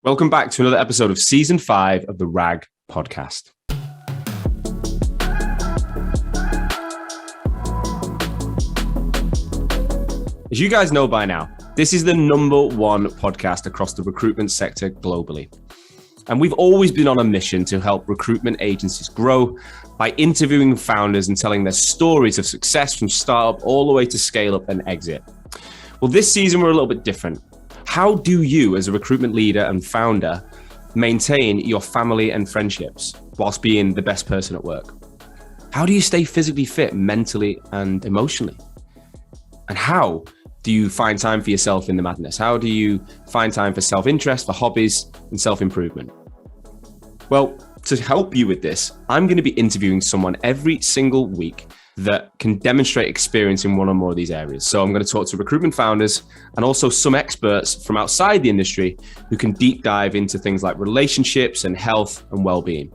Welcome back to another episode of Season 5 of the RAG podcast. As you guys know by now, this is the number one podcast across the recruitment sector globally. And we've always been on a mission to help recruitment agencies grow by interviewing founders and telling their stories of success from startup all the way to scale up and exit. Well, this season we're a little bit different. How do you, as a recruitment leader and founder, maintain your family and friendships whilst being the best person at work? How do you stay physically fit mentally and emotionally? And how do you find time for yourself in the madness? How do you find time for self-interest, for hobbies, and self-improvement? Well, to help you with this, I'm going to be interviewing someone every single week that can demonstrate experience in one or more of these areas. So I'm going to talk to recruitment founders and also some experts from outside the industry who can deep dive into things like relationships and health and well-being.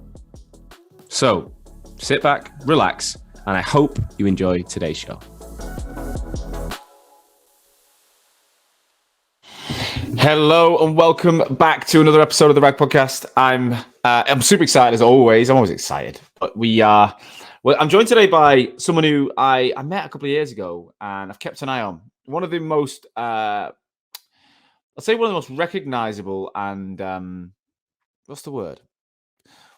So sit back, relax, and I hope you enjoy today's show. Hello and welcome back to another episode of the RAG podcast. I'm super excited as always. I'm always excited, but I'm joined today by someone who I met a couple of years ago and I've kept an eye on. One of the most, I'd say one of the most recognizable and, what's the word?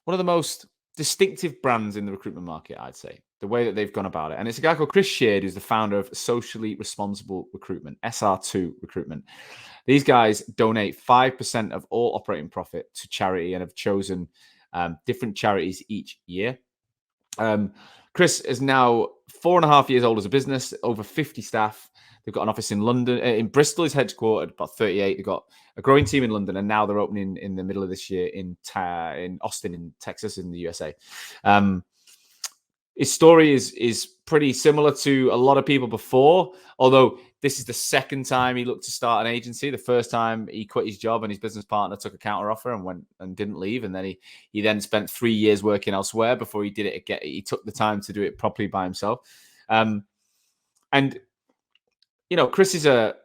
One of the most distinctive brands in the recruitment market, I'd say, the way that they've gone about it. And it's a guy called Chris Sheard, who's the founder of Socially Responsible Recruitment, SR2 Recruitment. These guys donate 5% of all operating profit to charity and have chosen different charities each year. Chris is now 4.5 years old as a business, over 50 staff. They've got an office in London, in Bristol is headquartered, about 38. They've got a growing team in London, and now they're opening in the middle of this year in Austin, in Texas, in the USA. His story is pretty similar to a lot of people before, although this is the second time he looked to start an agency. The first time he quit his job and his business partner took a counter offer and went and didn't leave. And then he then spent 3 years working elsewhere before he did it again. He took the time to do it properly by himself. And you know, Chris is a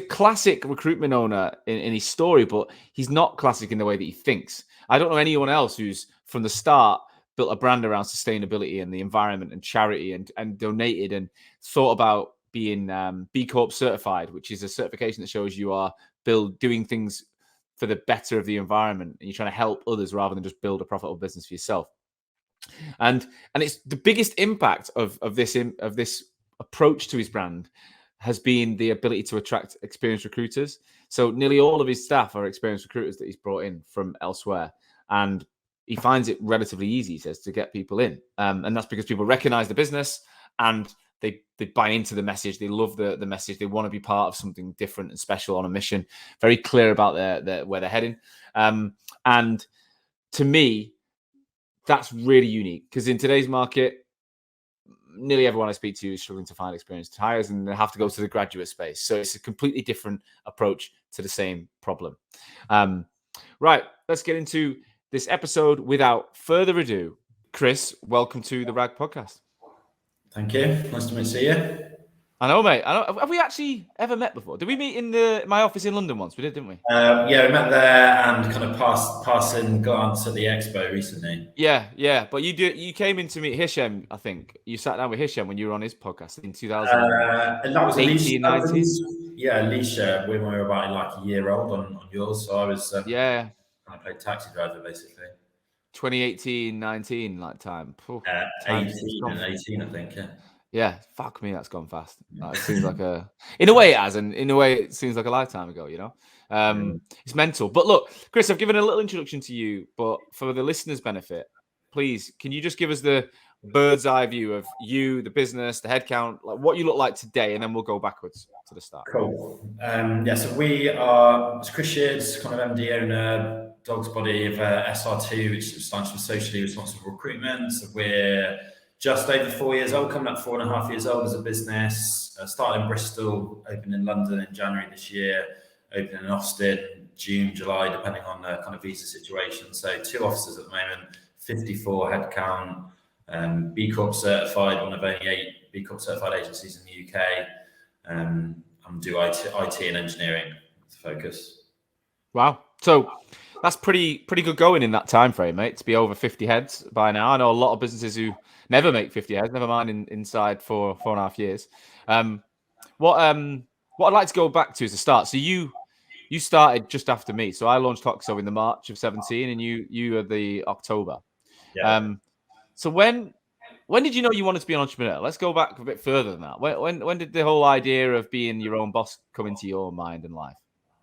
classic recruitment owner in his story, but he's not classic in the way that he thinks. I don't know anyone else who's from the start built a brand around sustainability and the environment and charity and donated and thought about being B Corp certified, which is a certification that shows you are doing things for the better of the environment and you're trying to help others rather than just build a profitable business for yourself. And it's the biggest impact of this approach to his brand has been the ability to attract experienced recruiters. So nearly all of his staff are experienced recruiters that he's brought in from elsewhere. And he finds it relatively easy, he says, to get people in. And that's because people recognize the business and they buy into the message. They love the message. They want to be part of something different and special on a mission, very clear about where they're heading. And to me, that's really unique because in today's market, nearly everyone I speak to is struggling to find experienced hires and they have to go to the graduate space. So it's a completely different approach to the same problem. Right, let's get into this episode without further ado. Chris, welcome to the RAG podcast. Thank you. Nice to see you. I know, mate. Have we actually ever met before? Did we meet in my office in London once? We did, didn't we? Yeah, we met there and kind of passing glance at the expo recently. Yeah. But you came in to meet Hisham, I think. You sat down with Hisham when you were on his podcast in 2018, 19. Yeah, Alicia, when we were about like a year old on yours. So I was kind of played taxi driver basically. 2018-19 like time. 18 and 18, I think. Yeah, fuck me, that's gone fast. It seems like in a way it has, and in a way it seems like a lifetime ago, you know? It's mental. But look, Chris, I've given a little introduction to you, but for the listeners' benefit, please, can you just give us the bird's eye view of you, the business, the headcount, like what you look like today, and then we'll go backwards to the start. Cool. So we are Chris Sheard, kind of MD owner, dog's body of SR2, which stands for Socially Responsible Recruitment. So we're just over 4 years old, coming up 4.5 years old as a business. Started in Bristol, opened in London in January this year, opened in Austin, June, July, depending on the kind of visa situation. So 2 offices at the moment, 54 headcount, B Corp certified, one of only 8 B Corp certified agencies in the UK. Do IT and engineering. focus. Wow. So that's pretty good going in that time frame, mate, to be over 50 heads by now. I know a lot of businesses who never make 50 heads, never mind inside for 4.5 years. What I'd like to go back to is the start. So you started just after me. So I launched Hoxo in the March of 17 and you are the October. Yeah. So when did you know you wanted to be an entrepreneur? Let's go back a bit further than that. When did the whole idea of being your own boss come into your mind and life?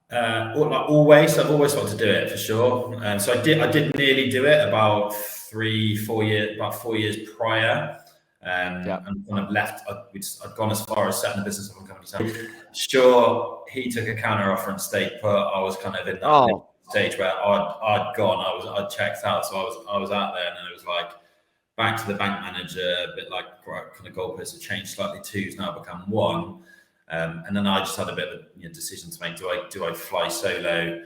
Always. I've always wanted to do it for sure. So I did nearly do it about 4 years prior. And kind of left. I'd gone as far as setting a business up and company. So sure, he took a counter offer and stayed put. I was kind of in that stage where I'd gone. I'd checked out. So I was out there, and then it was like back to the bank manager, a bit like kind of goalposts have changed slightly. 2's now become 1. And then I just had a bit of a decision to make. Do I fly solo?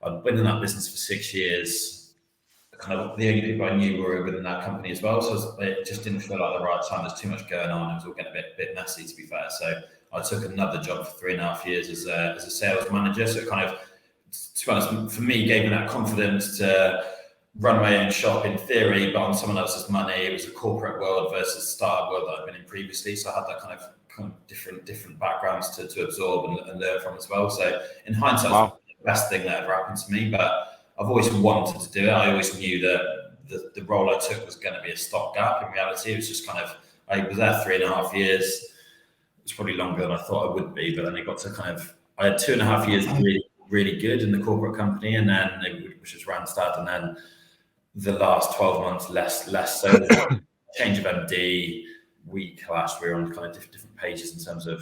I'd been in that business for 6 years. Kind of the only people I knew were within that company as well. So it just didn't feel like the right time. There's too much going on. It was all getting a bit messy, to be fair. So I took another job for 3.5 years as a sales manager. So it kind of, to be honest, for me, gave me that confidence to run my own shop in theory, but on someone else's money. It was a corporate world versus the startup world that I'd been in previously. So I had that kind of different backgrounds to absorb and learn from as well. So in hindsight, it's the best thing that ever happened to me. But I've always wanted to do it. I always knew that the role I took was going to be a stopgap. In reality, it was just kind of, I was there 3.5 years. It was probably longer than I thought I would be, but then it got to I had 2.5 years really, really good in the corporate company, and then which was Randstad, and then the last 12 months less so. Change of MD, we clashed. We were on kind of different pages in terms of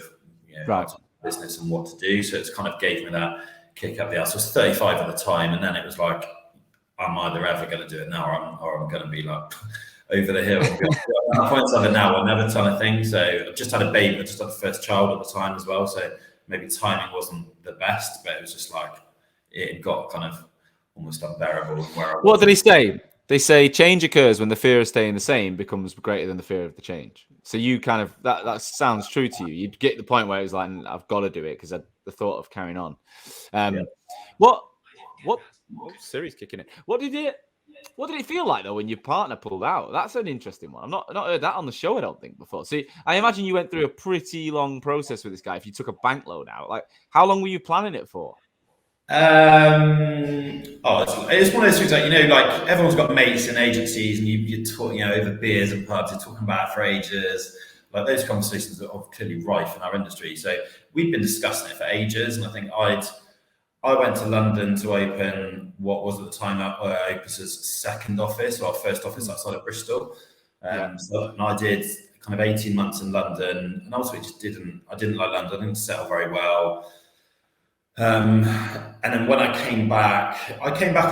business and what to do. So it's kind of gave me that kick up the ass. I was 35 at the time, and then it was like, I'm either ever going to do it now or I'm going to be like over the hill. Points of it now or never kind of thing. So I just had a baby. I just had the first child at the time as well. So maybe timing wasn't the best, but it was just like it got kind of almost unbearable. What did he say? They say change occurs when the fear of staying the same becomes greater than the fear of the change. So you kind of that sounds true to you. You'd get the point where it was like, I've got to do it because the thought of carrying on. What Siri's kicking it? What did it feel like though when your partner pulled out? That's an interesting one. I've not heard that on the show, I don't think, before. See, I imagine you went through a pretty long process with this guy if you took a bank loan out. Like, how long were you planning it for? It's one of those things like, like everyone's got mates in agencies and you talk, over beers and pubs, you're talking about it for ages. Like those conversations are clearly rife in our industry. So we've been discussing it for ages. And I think I went to London to open what was at the time Opus's second office, or our first office outside of Bristol. And I did kind of 18 months in London, and ultimately I didn't like London. I didn't settle very well. And then when I came back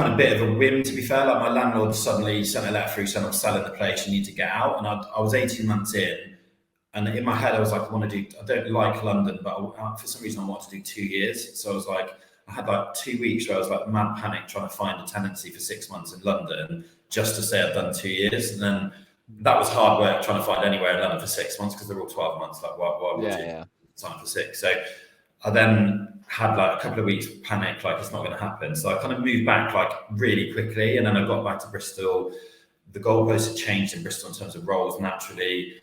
on a bit of a whim, to be fair. Like my landlord suddenly sent a letter through saying I'm selling the place, you need to get out. And I was 18 months in, and in my head I was like, I don't like London, but for some reason I want to do 2 years. So I was like, I had like 2 weeks where I was like mad panic trying to find a tenancy for 6 months in London just to say I've done 2 years. And then that was hard work trying to find anywhere in London for 6 months because they're all 12 months. Like why would you time for 6? So I then had like a couple of weeks panic, like it's not going to happen. So I kind of moved back like really quickly, and then I got back to Bristol. The goalposts had changed in Bristol in terms of roles. Naturally,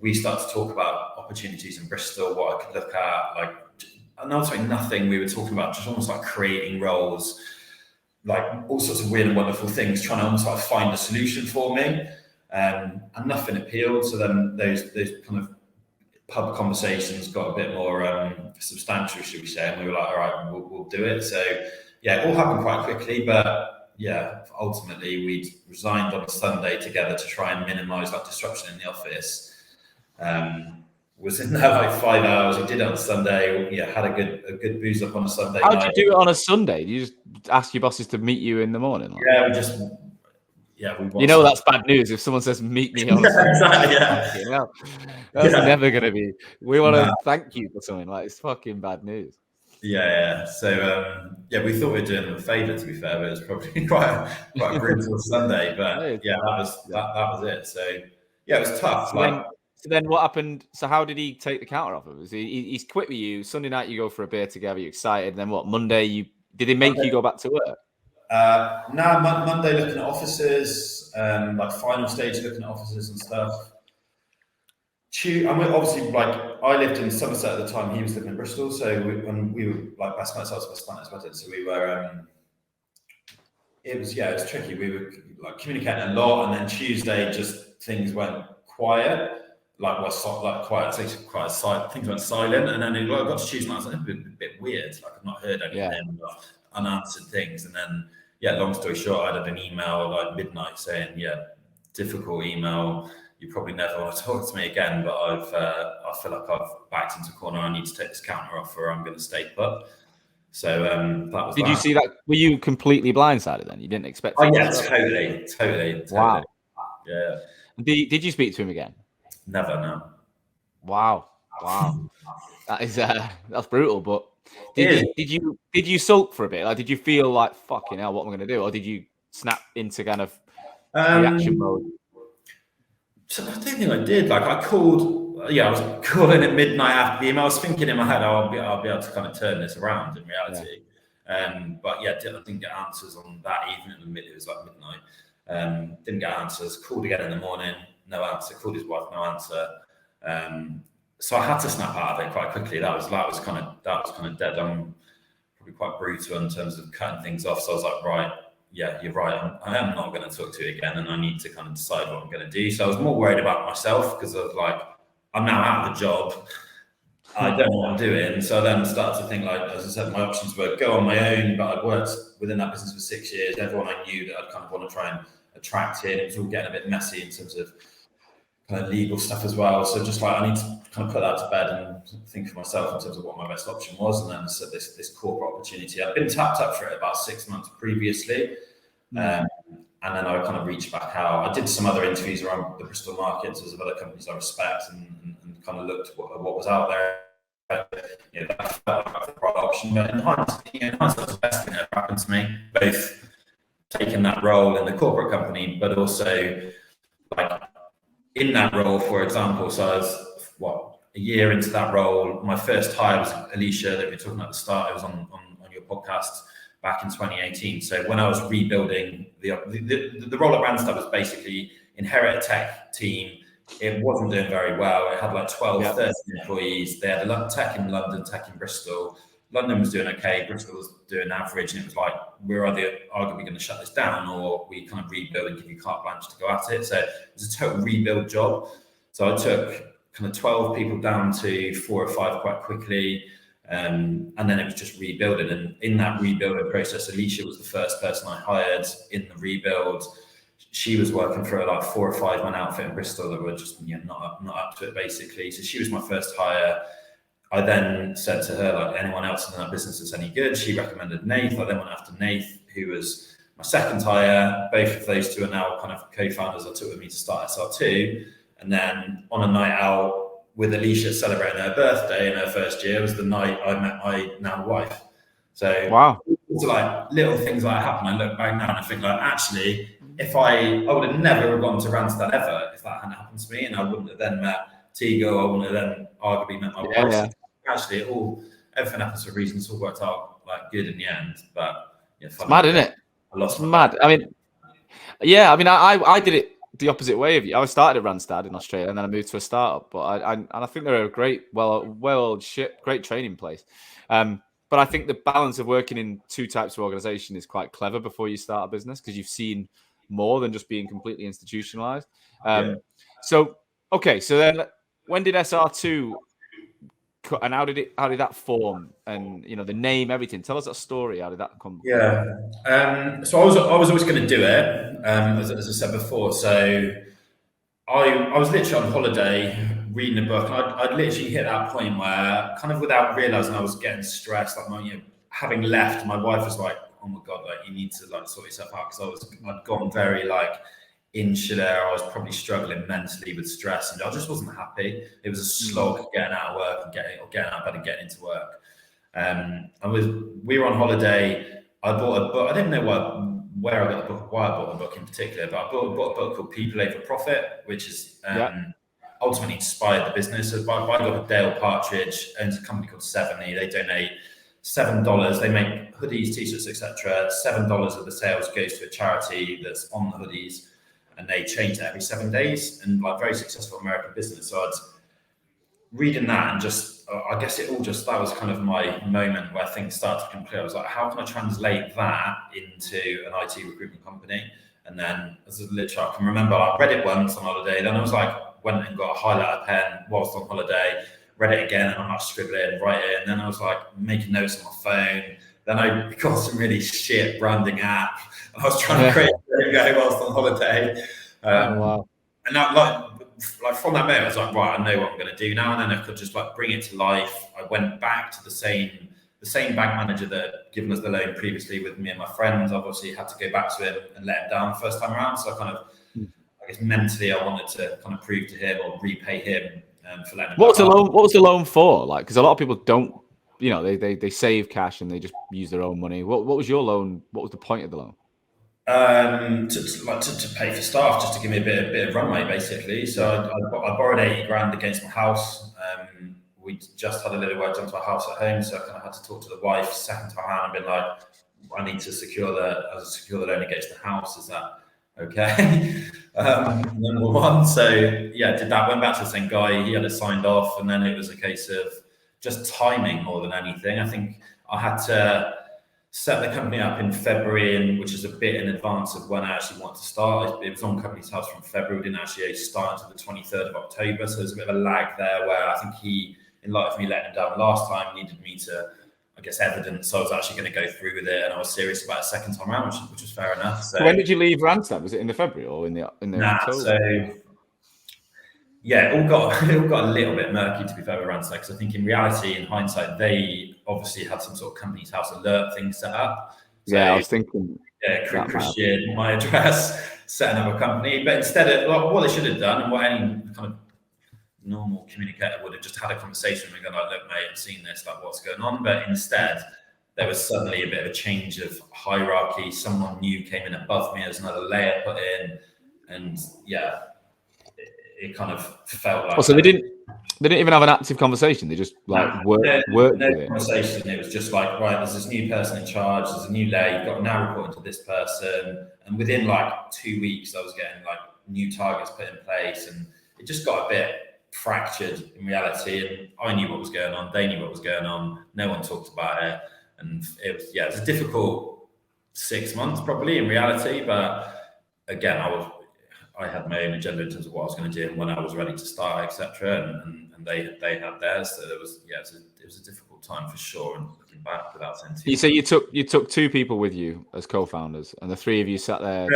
we started to talk about opportunities in Bristol, what I could look at, and ultimately nothing. We were talking about just almost like creating roles, like all sorts of weird and wonderful things, trying to almost like find a solution for me, and nothing appealed. So then those kind of pub conversations got a bit more substantial, should we say, and we were like, all right, we'll do it. So it all happened quite quickly, but ultimately we'd resigned on a Sunday together to try and minimize that disruption in the office. Was in there like 5 hours. We did it on Sunday. Had a good booze up on a Sunday. How did you do it on a Sunday? Do you just ask your bosses to meet you in the morning? We that's bad news. If someone says meet me on a Sunday, that's never going to be. We want to thank you for something. Like, it's fucking bad news. So we thought we were doing them a favour, to be fair, but it was probably quite a brutal Sunday. But that was it. So it was tough. So then what happened? So how did he take the counter offer? Was he's quit with you? Sunday night you go for a beer together, you're excited. And then what? Monday did they make you go back to work? No, Monday looking at offices, like final stage looking at offices and stuff. I mean, obviously, like I lived in Somerset at the time. He was living in Bristol, so when we were like best mates, I was best mates with it. So we were. It was tricky. We were like communicating a lot, and then Tuesday just things went quiet. Quiet. Things went silent, and then I got to Tuesday night. I was like, it's been a bit weird. Like I've not heard anything, unanswered things, and then long story short, I had an email like midnight saying, difficult email. You probably never want to talk to me again, but I feel like I've backed into a corner. I need to take this counter offer. I'm going to stay put. So that was. Did you see that? Were you completely blindsided then? You didn't expect? Oh yeah, totally. Wow. Yeah. Did you speak to him again? Never, no. Wow. That is that's brutal. But did you sulk for a bit? Like, did you feel like fucking hell? What am I going to do? Or did you snap into kind of reaction mode? So I don't think I did. Like I called. I was calling at midnight after the email. I was thinking in my head, I'll be able to kind of turn this around in reality. But I didn't get answers on that evening. It was like midnight. Didn't get answers. Called again in the morning. No answer. Called his wife. No answer. So I had to snap out of it quite quickly. That was kind of dead. I'm probably quite brutal in terms of cutting things off. So I was like, right, yeah, you're right. I am not going to talk to you again, and I need to kind of decide what I'm going to do. So I was more worried about myself because I was like, I'm now out of the job. I don't know what I'm doing. So I then started to think, like, as I said, my options were go on my own, but I'd worked within that business for 6 years. Everyone I knew that I'd kind of want to try and attract in. It was all getting a bit messy in terms of kind of legal stuff as well. So just like, I need to kind of put that to bed and think for myself in terms of what my best option was. And then I said, this corporate opportunity. I've been tapped up for it about 6 months previously. And then I kind of reached back out. I did some other interviews around the Bristol markets as other companies I respect and kind of looked at what was out there. That felt like the right option. But in hindsight, that's the best thing that happened to me. Both taking that role in the corporate company, but also like in that role, for example. So I was a year into that role. My first hire was Alicia that we were talking about at the start. It was on your podcast back in 2018. So when I was rebuilding the role at Randstad was basically inherit a tech team. It wasn't doing very well. It had like 12, 13 employees. They had a tech in London, tech in Bristol. London was doing okay. Bristol was doing average. And it was like, we're either arguably going to shut this down or we kind of rebuild and give you carte blanche to go at it. So it was a total rebuild job. So I took kind of 12 people down to 4 or 5 quite quickly. And then it was just rebuilding. And in that rebuilding process, Alicia was the first person I hired in the rebuild. She was working for like 4 or 5 man outfit in Bristol that were just not up to it, basically. So she was my first hire. I then said to her, like, anyone else in that business that's any good? She recommended Nath. I then went after Nath, who was my second hire. Both of those two are now kind of co-founders. I took with me to start SR2. And then on a night out with Alicia celebrating her birthday in her first year was the night I met my now wife. So wow, it's like little things like happen. I look back now and I think like, actually, if I would have never gone to Randstad ever if that hadn't happened to me, and I wouldn't have then met Tigo, I wouldn't have then arguably met my wife. Yeah. Actually, everything happens for reasons. It's all worked out like good in the end. But it's mad, isn't it? It's mad. I mean, I did it the opposite way of you. I started at Randstad in Australia, and then I moved to a startup. But I think they're a great, great training place. But I think the balance of working in 2 types of organization is quite clever before you start a business because you've seen more than just being completely institutionalized. So then when did SR2 and how did that form? And the name, everything. Tell us that story. How did that come? Yeah. So I was always going to do it, as I said before. So I was literally on holiday reading a book, and I'd literally hit that point where, kind of without realizing, I was getting stressed. Like having left, my wife was like, "Oh my god, like you need to like sort yourself out," because I'd gone very like insular. I was probably struggling mentally with stress, and I just wasn't happy. It was a slog getting out of work and getting out of bed and getting into work. We were on holiday. I bought a book. I didn't know where I got the book, why I bought the book in particular, but I bought a book called People Over Profit, which is ultimately inspired the business. So by got Dale Partridge owns a company called 70. They donate $7. They make hoodies, t-shirts, etc. $7 of the sales goes to a charity that's on the hoodies, and they change it every 7 days. And like very successful American business. So I'd reading that and just, I guess it all just, that was kind of my moment where things started to become clear. I was like, how can I translate that into an IT recruitment company? And then as a literally, I can remember I read it once on holiday. Then I was like, went and got a highlighter pen whilst on holiday, read it again, and I might scribble it and write it. And then I was like making notes on my phone. Then I got some really shit branding app, and I was trying to create a logo whilst on holiday. Wow. And that, like from that moment, I was like, right, I know what I'm going to do now. And then I could just like bring it to life. I went back to the same bank manager that had given us the loan previously with me and my friends. Obviously had to go back to him and let him down the first time around. So I kind of, I guess mentally, I wanted to kind of prove to him or repay him for letting him down. What was the loan for? Like, because a lot of people don't, you know, they save cash and they just use their own money. What was your loan? What was the point of the loan? To pay for staff, just to give me a bit of runway, basically. So I borrowed 80 grand against my house. We just had a little work done to our house at home, so I kind of had to talk to the wife second time around and been like, I need to secure the loan against the house. Is that okay? Number one. So yeah, did that. Went back to the same guy. He had it signed off, and then it was a case of just timing more than anything. I think I had to set the company up in February, and which is a bit in advance of when I actually wanted to start. It was on Company's House from February, didn't actually start until the 23rd of October. So there's a bit of a lag there where I think he, in light of me letting him down last time, needed me to, I guess, evidence I was actually going to go through with it, and I was serious about it second time around, which was fair enough. So when did you leave Randstad? Was it in the February or in the October? So yeah, it all got a little bit murky, to be fair, with Randstad, because I think in reality, in hindsight, they obviously had some sort of Company's House alert thing set up. So, yeah, I was thinking. Yeah, Chris Sheard, my address, setting up a company, but instead of what they should have done, and what any kind of normal communicator would have just had a conversation and gone like, look, mate, I've seen this, like, what's going on? But instead, there was suddenly a bit of a change of hierarchy. Someone new came in above me, there's another layer put in, and yeah, it kind of felt like. Oh, so they didn't even have an active conversation. They just like worked with it. Conversation. It was just like, right, there's this new person in charge. There's a new layer. You've got to now reporting to this person. And within like 2 weeks, I was getting like new targets put in place, and it just got a bit fractured in reality. And I knew what was going on. They knew what was going on. No one talked about it, and it was a difficult 6 months probably in reality. But again, I had my own agenda in terms of what I was going to do and when I was ready to start, etc. And they had theirs. So it was a difficult time for sure. And looking back without saying too much. So you took 2 people with you as co-founders, and the 3 of you sat there.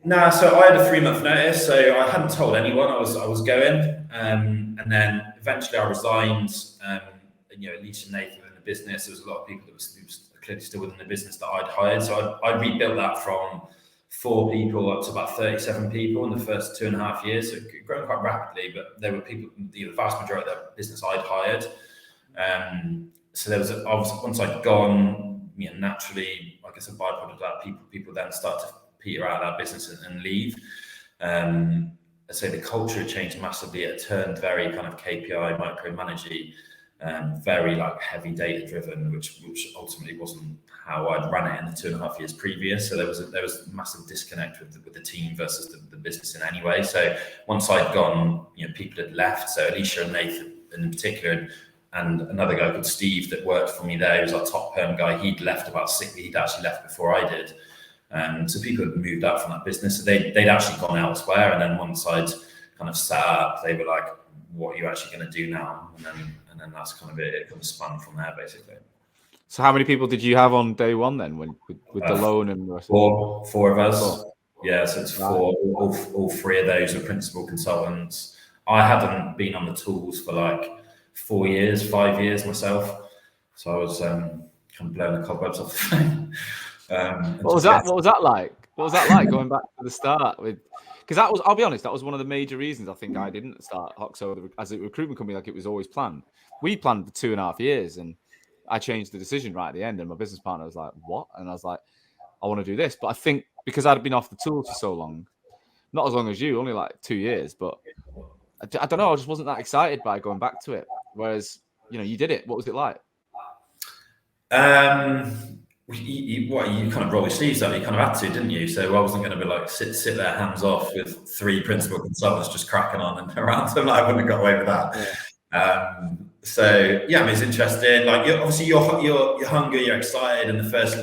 No, so I had a 3-month notice, so I hadn't told anyone I was going. And then eventually I resigned. Alicia and Nathan were in the business. There was a lot of people that was clearly still within the business that I'd hired. So I rebuilt that from 4 people up to about 37 people in the first 2.5 years. So it grown quite rapidly, but there were people, the vast majority of the business I'd hired. So there was obviously, once I'd gone, naturally, I guess a byproduct of that, people then start to peter out of that business and leave. I'd say the culture changed massively. It turned very kind of KPI, micromanaging, very like heavy data driven, which ultimately wasn't how I'd run it in the 2.5 years previous. So there was a massive disconnect with the team versus the business in any way. So once I'd gone, people had left. So Alicia and Nathan in particular, and another guy called Steve that worked for me there, he was our top perm guy. He'd left he'd actually left before I did. So people had moved out from that business. So they'd actually gone elsewhere. And then once I'd kind of sat up, they were like, what are you actually going to do now? And then that's kind of it. It kind of spun from there, basically. So how many people did you have on day one then, with the loan and the rest? Four of us. Yeah, so it's 4. All 3 of those are principal consultants. I hadn't been on the tools for like 4 years, 5 years myself. So I was kind of blowing the cobwebs off the phone. What was that like? What was that like going back to the start with? Because I'll be honest, that was one of the major reasons I think I didn't start Hoxo as a recruitment company like it was always planned. We planned for 2.5 years, and I changed the decision right at the end, and my business partner was like, what? And I was like, I want to do this. But I think because I'd been off the tools for so long, not as long as you, only like 2 years, but I don't know. I just wasn't that excited by going back to it. Whereas, you did it. What was it like? You kind of roll your sleeves up. You kind of had to, didn't you? So I wasn't going to be like sit there hands off with 3 principal consultants just cracking on and around them. I wouldn't have got away with that. Yeah. So yeah, I mean, it's interesting. Like obviously you're hungry, you're excited, and the first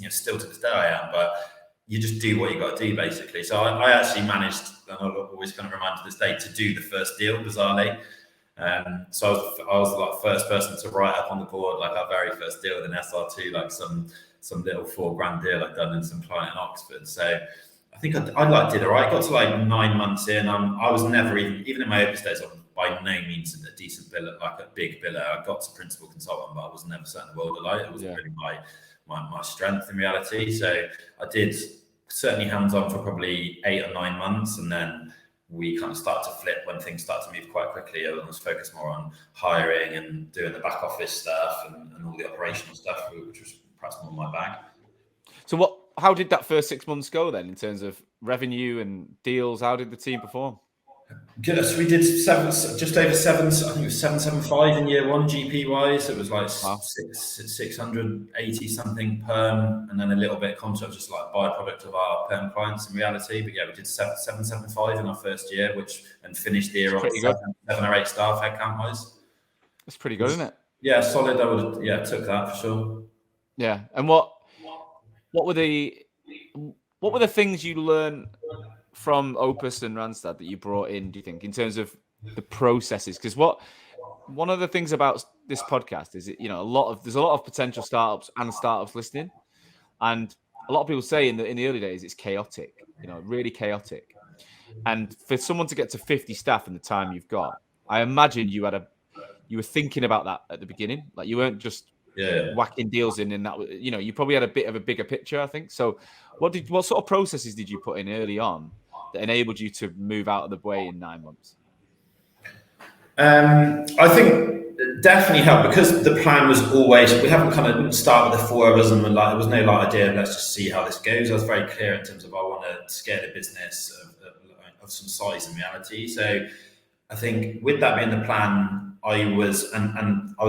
still to this day I am, but you just do what you got to do basically. So I actually managed, and I'll always kind of remind to this day, to do the first deal bizarrely. So I was like first person to write up on the board like our very first deal with an SR2, like some little $4,000 deal I'd done in some client in Oxford. So I think I did all right. Got to like 9 months in. I was never even in my early days, I was by no means a decent biller, like a big biller. I got to principal consultant, but I was never set in the world of light. It wasn't really my strength in reality. So I did certainly hands on for probably 8 or 9 months, and then we kind of start to flip when things start to move quite quickly. I was focused more on hiring and doing the back office stuff and all the operational stuff, which was perhaps more my bag. So how did that first 6 months go then in terms of revenue and deals? How did the team perform? Good. So we did just over 7. I think it was 775 in year 1 GP wise. It was like 680 something perm, and then a little bit contract, just like byproduct of our perm clients in reality. But yeah, we did 775 in our first year, and finished the year on 7 or 8 staff headcount wise. That's pretty good, isn't it? Yeah, solid. I took that for sure. Yeah, and what were the things you learned from Opus and Randstad that you brought in, do you think, in terms of the processes? Because one of the things about this podcast is there's a lot of potential startups and startups listening, and a lot of people say in the early days it's chaotic, really chaotic. And for someone to get to 50 staff in the time you've got, I imagine you were thinking about that at the beginning, like you weren't just whacking deals in, and that you probably had a bit of a bigger picture, I think. So what sort of processes did you put in early on that enabled you to move out of the way in 9 months? I think it definitely helped because the plan was always, we haven't kind of started with the 4 of us and there was no idea, let's just see how this goes. I was very clear in terms of I want to scale a business of some size in reality. So I think with that being the plan, I was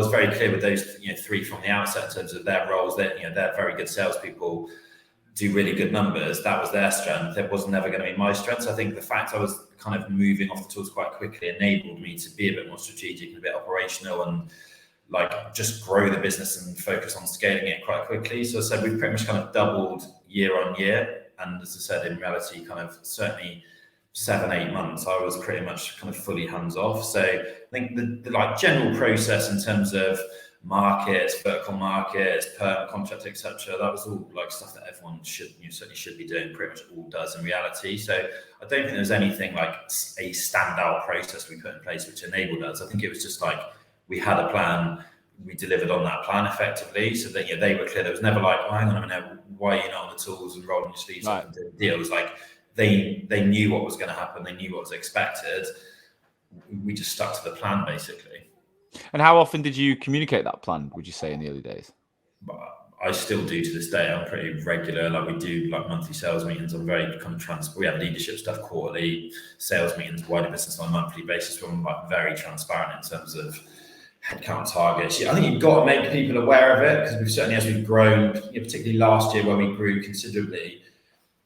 very clear with those 3 from the outset in terms of their roles. That they're very good salespeople, do really good numbers. That was their strength. It was never going to be my strength. So I think the fact I was kind of moving off the tools quite quickly enabled me to be a bit more strategic and a bit operational and like just grow the business and focus on scaling it quite quickly. So I said we've pretty much kind of doubled year on year. And as I said, in reality, kind of certainly 7-8 months, I was pretty much kind of fully hands off. So I think the like general process in terms of markets, vertical markets, perm contract, etc. That was all like stuff that everyone certainly should be doing. Pretty much all does in reality. So I don't think there's anything like a standout process we put in place which enabled us. I think it was just like we had a plan, we delivered on that plan effectively. So that they were clear. There was never like, hang on a minute, why are you not on the tools and rolling your sleeves up and doing deals? Like they knew what was going to happen. They knew what was expected. We just stuck to the plan basically. And how often did you communicate that plan, would you say, in the early days? I still do to this day. I'm pretty regular. Like we do like monthly sales meetings. I'm very kind of we have leadership stuff quarterly, sales meetings, wider business on a monthly basis. We're like very transparent in terms of headcount targets. I think you've got to make people aware of it because we've certainly, as we've grown, particularly last year where we grew considerably,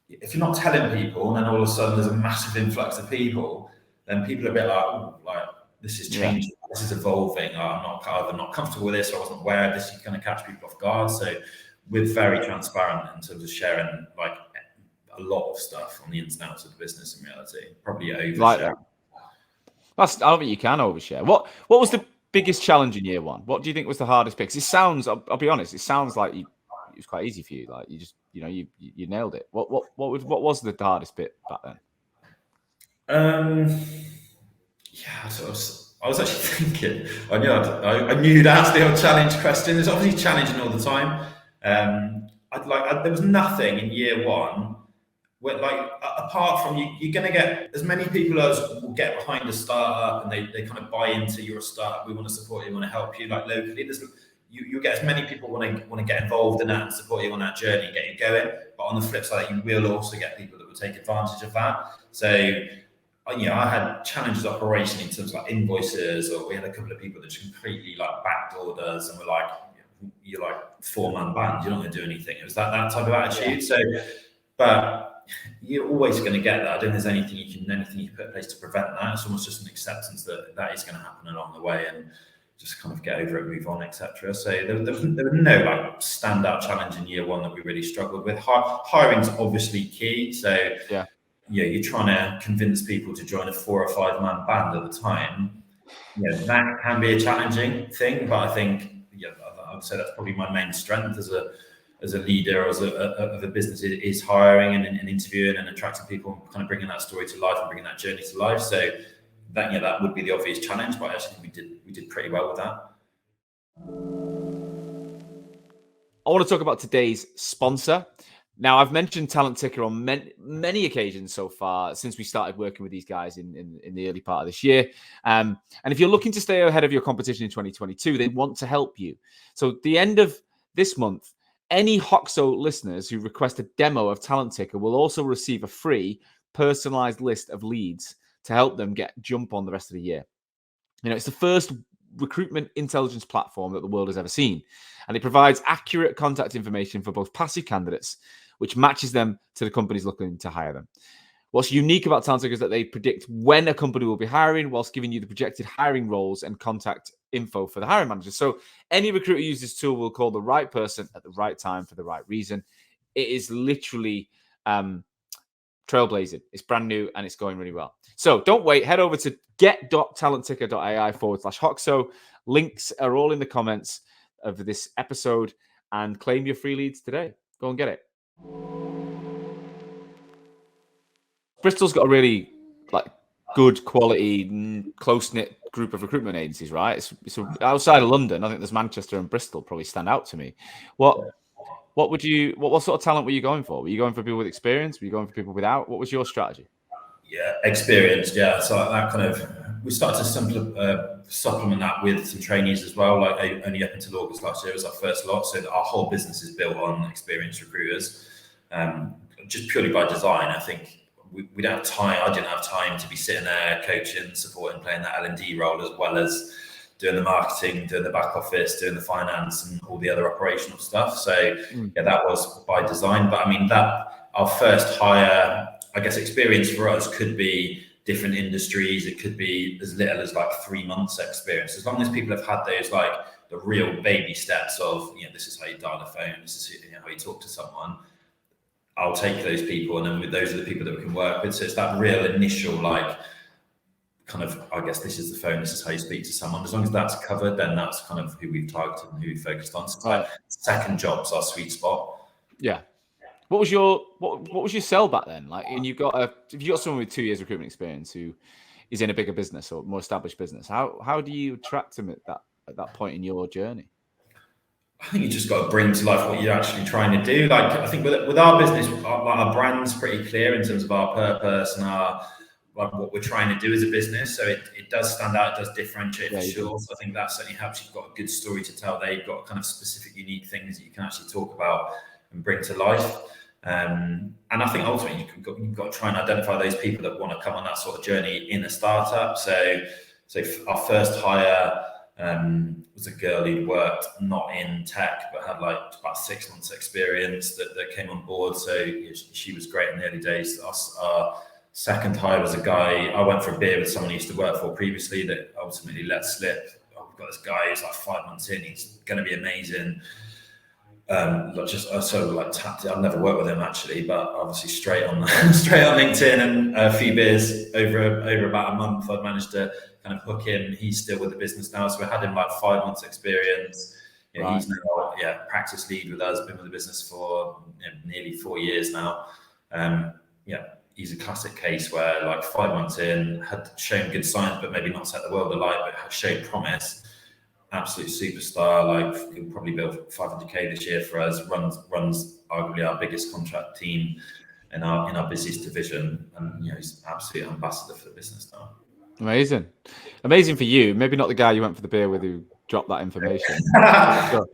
if you're not telling people and then all of a sudden there's a massive influx of people, then people are a bit like, oh, like this is changing. Yeah. This is evolving. I'm not comfortable with this, or I wasn't aware of this. Is going to catch people off guard. So we're very transparent in terms of sharing like a lot of stuff on the ins and outs of the business in reality. Probably overshare. Like that. I don't think you can overshare. What was the biggest challenge in year 1? What do you think was the hardest bit? 'Cause it sounds, I'll be honest, it sounds like it was quite easy for you. Like you just, you nailed it. What was the hardest bit back then? Yeah, I was actually thinking. I knew you'd ask the old challenge question. It's obviously challenging all the time. There was nothing in year 1 where, like, apart from you're going to get as many people as will get behind a startup and they kind of buy into you're a startup. We want to support you, we want to help you. Like locally, you get as many people want to get involved in that and support you on that journey, get you going. But on the flip side, you will also get people that will take advantage of that. So I had challenges operationally in terms of like invoices, or we had a couple of people that just completely like backdoored us and were like, you're like 4-man band, you're not going to do anything. It was that type of attitude. So, but you're always going to get that. I don't think there's anything you can put in place to prevent that. It's almost just an acceptance that is going to happen along the way, and just kind of get over it, move on, etc. So there was no like standout challenge in year one that we really struggled with. Hiring's obviously key. So you're trying to convince people to join a 4 or 5-man band at the time. That can be a challenging thing, but I think I would say that's probably my main strength as a leader, of a business, is hiring and interviewing and attracting people, and kind of bringing that story to life and bringing that journey to life. So that would be the obvious challenge, but I actually think we did pretty well with that. I want to talk about today's sponsor. Now, I've mentioned Talent Ticker on many occasions so far since we started working with these guys in the early part of this year. And if you're looking to stay ahead of your competition in 2022, they want to help you. So at the end of this month, any Hoxo listeners who request a demo of Talent Ticker will also receive a free personalized list of leads to help them jump on the rest of the year. It's the first recruitment intelligence platform that the world has ever seen. And it provides accurate contact information for both passive candidates, which matches them to the companies looking to hire them. What's unique about Talent Ticker is that they predict when a company will be hiring, whilst giving you the projected hiring roles and contact info for the hiring managers. So any recruiter who uses this tool will call the right person at the right time for the right reason. It is literally trailblazing. It's brand new and it's going really well. So don't wait. Head over to get.talentticker.ai/Hoxo. Links are all in the comments of this episode, and claim your free leads today. Go and get it. Bristol's got a really good quality, close-knit group of recruitment agencies, right? It's outside of London. I think there's Manchester and Bristol probably stand out to me. What sort of talent were you going for? Were you going for people with experience? Were you going for people without? What was your strategy? Yeah, experience. Yeah, so that we started to supplement that with some trainees as well. Like only up until August last year was our first lot, so that our whole business is built on experienced recruiters, just purely by design. I think we don't have time. I didn't have time to be sitting there coaching, supporting, playing that L&D role, as well as doing the marketing, doing the back office, doing the finance, and all the other operational stuff. So that was by design. But I mean, that our first hire, I guess, experience for us could be different industries. It could be as little as 3 months experience. As long as people have had those the real baby steps of, this is how you dial a phone, this is how you talk to someone, I'll take those people, and then those are the people that we can work with. So it's that real initial kind of, I guess, this is the phone, this is how you speak to someone. As long as that's covered, then that's kind of who we've targeted and who we focused on. So second job's our sweet spot. Yeah. What was your sell back then? And if you got someone with 2 years recruitment experience who is in a bigger business or more established business, how do you attract them at that point in your journey? I think you just got to bring to life what you're actually trying to do. I think with our business, our brand's pretty clear in terms of our purpose and our what we're trying to do as a business. So it does stand out, it does differentiate for sure. So I think that certainly helps. You've got a good story to tell there. You've got kind of specific, unique things that you can actually talk about and bring to life. And I think ultimately you've got to try and identify those people that want to come on that sort of journey in a startup. So our first hire was a girl who'd worked not in tech but had about 6 months experience that came on board. So she was great in the early days. Our second hire was a guy I went for a beer with someone I used to work for previously that ultimately let slip. We've got this guy who's 5 months in, he's going to be amazing. Tapped it. I've never worked with him actually, but obviously straight on LinkedIn and a few beers over about a month, I'd managed to kind of hook him. He's still with the business now, so we had him 5 months experience. He's now practice lead with us, been with the business for nearly 4 years now. He's a classic case where 5 months in, had shown good signs but maybe not set the world alight, but had shown promise. Absolute superstar. He'll probably build 500k this year for us. Runs arguably our biggest contract team in our busiest division, and he's absolute ambassador for the business now. Amazing for you. Maybe not the guy you went for the beer with who dropped that information. I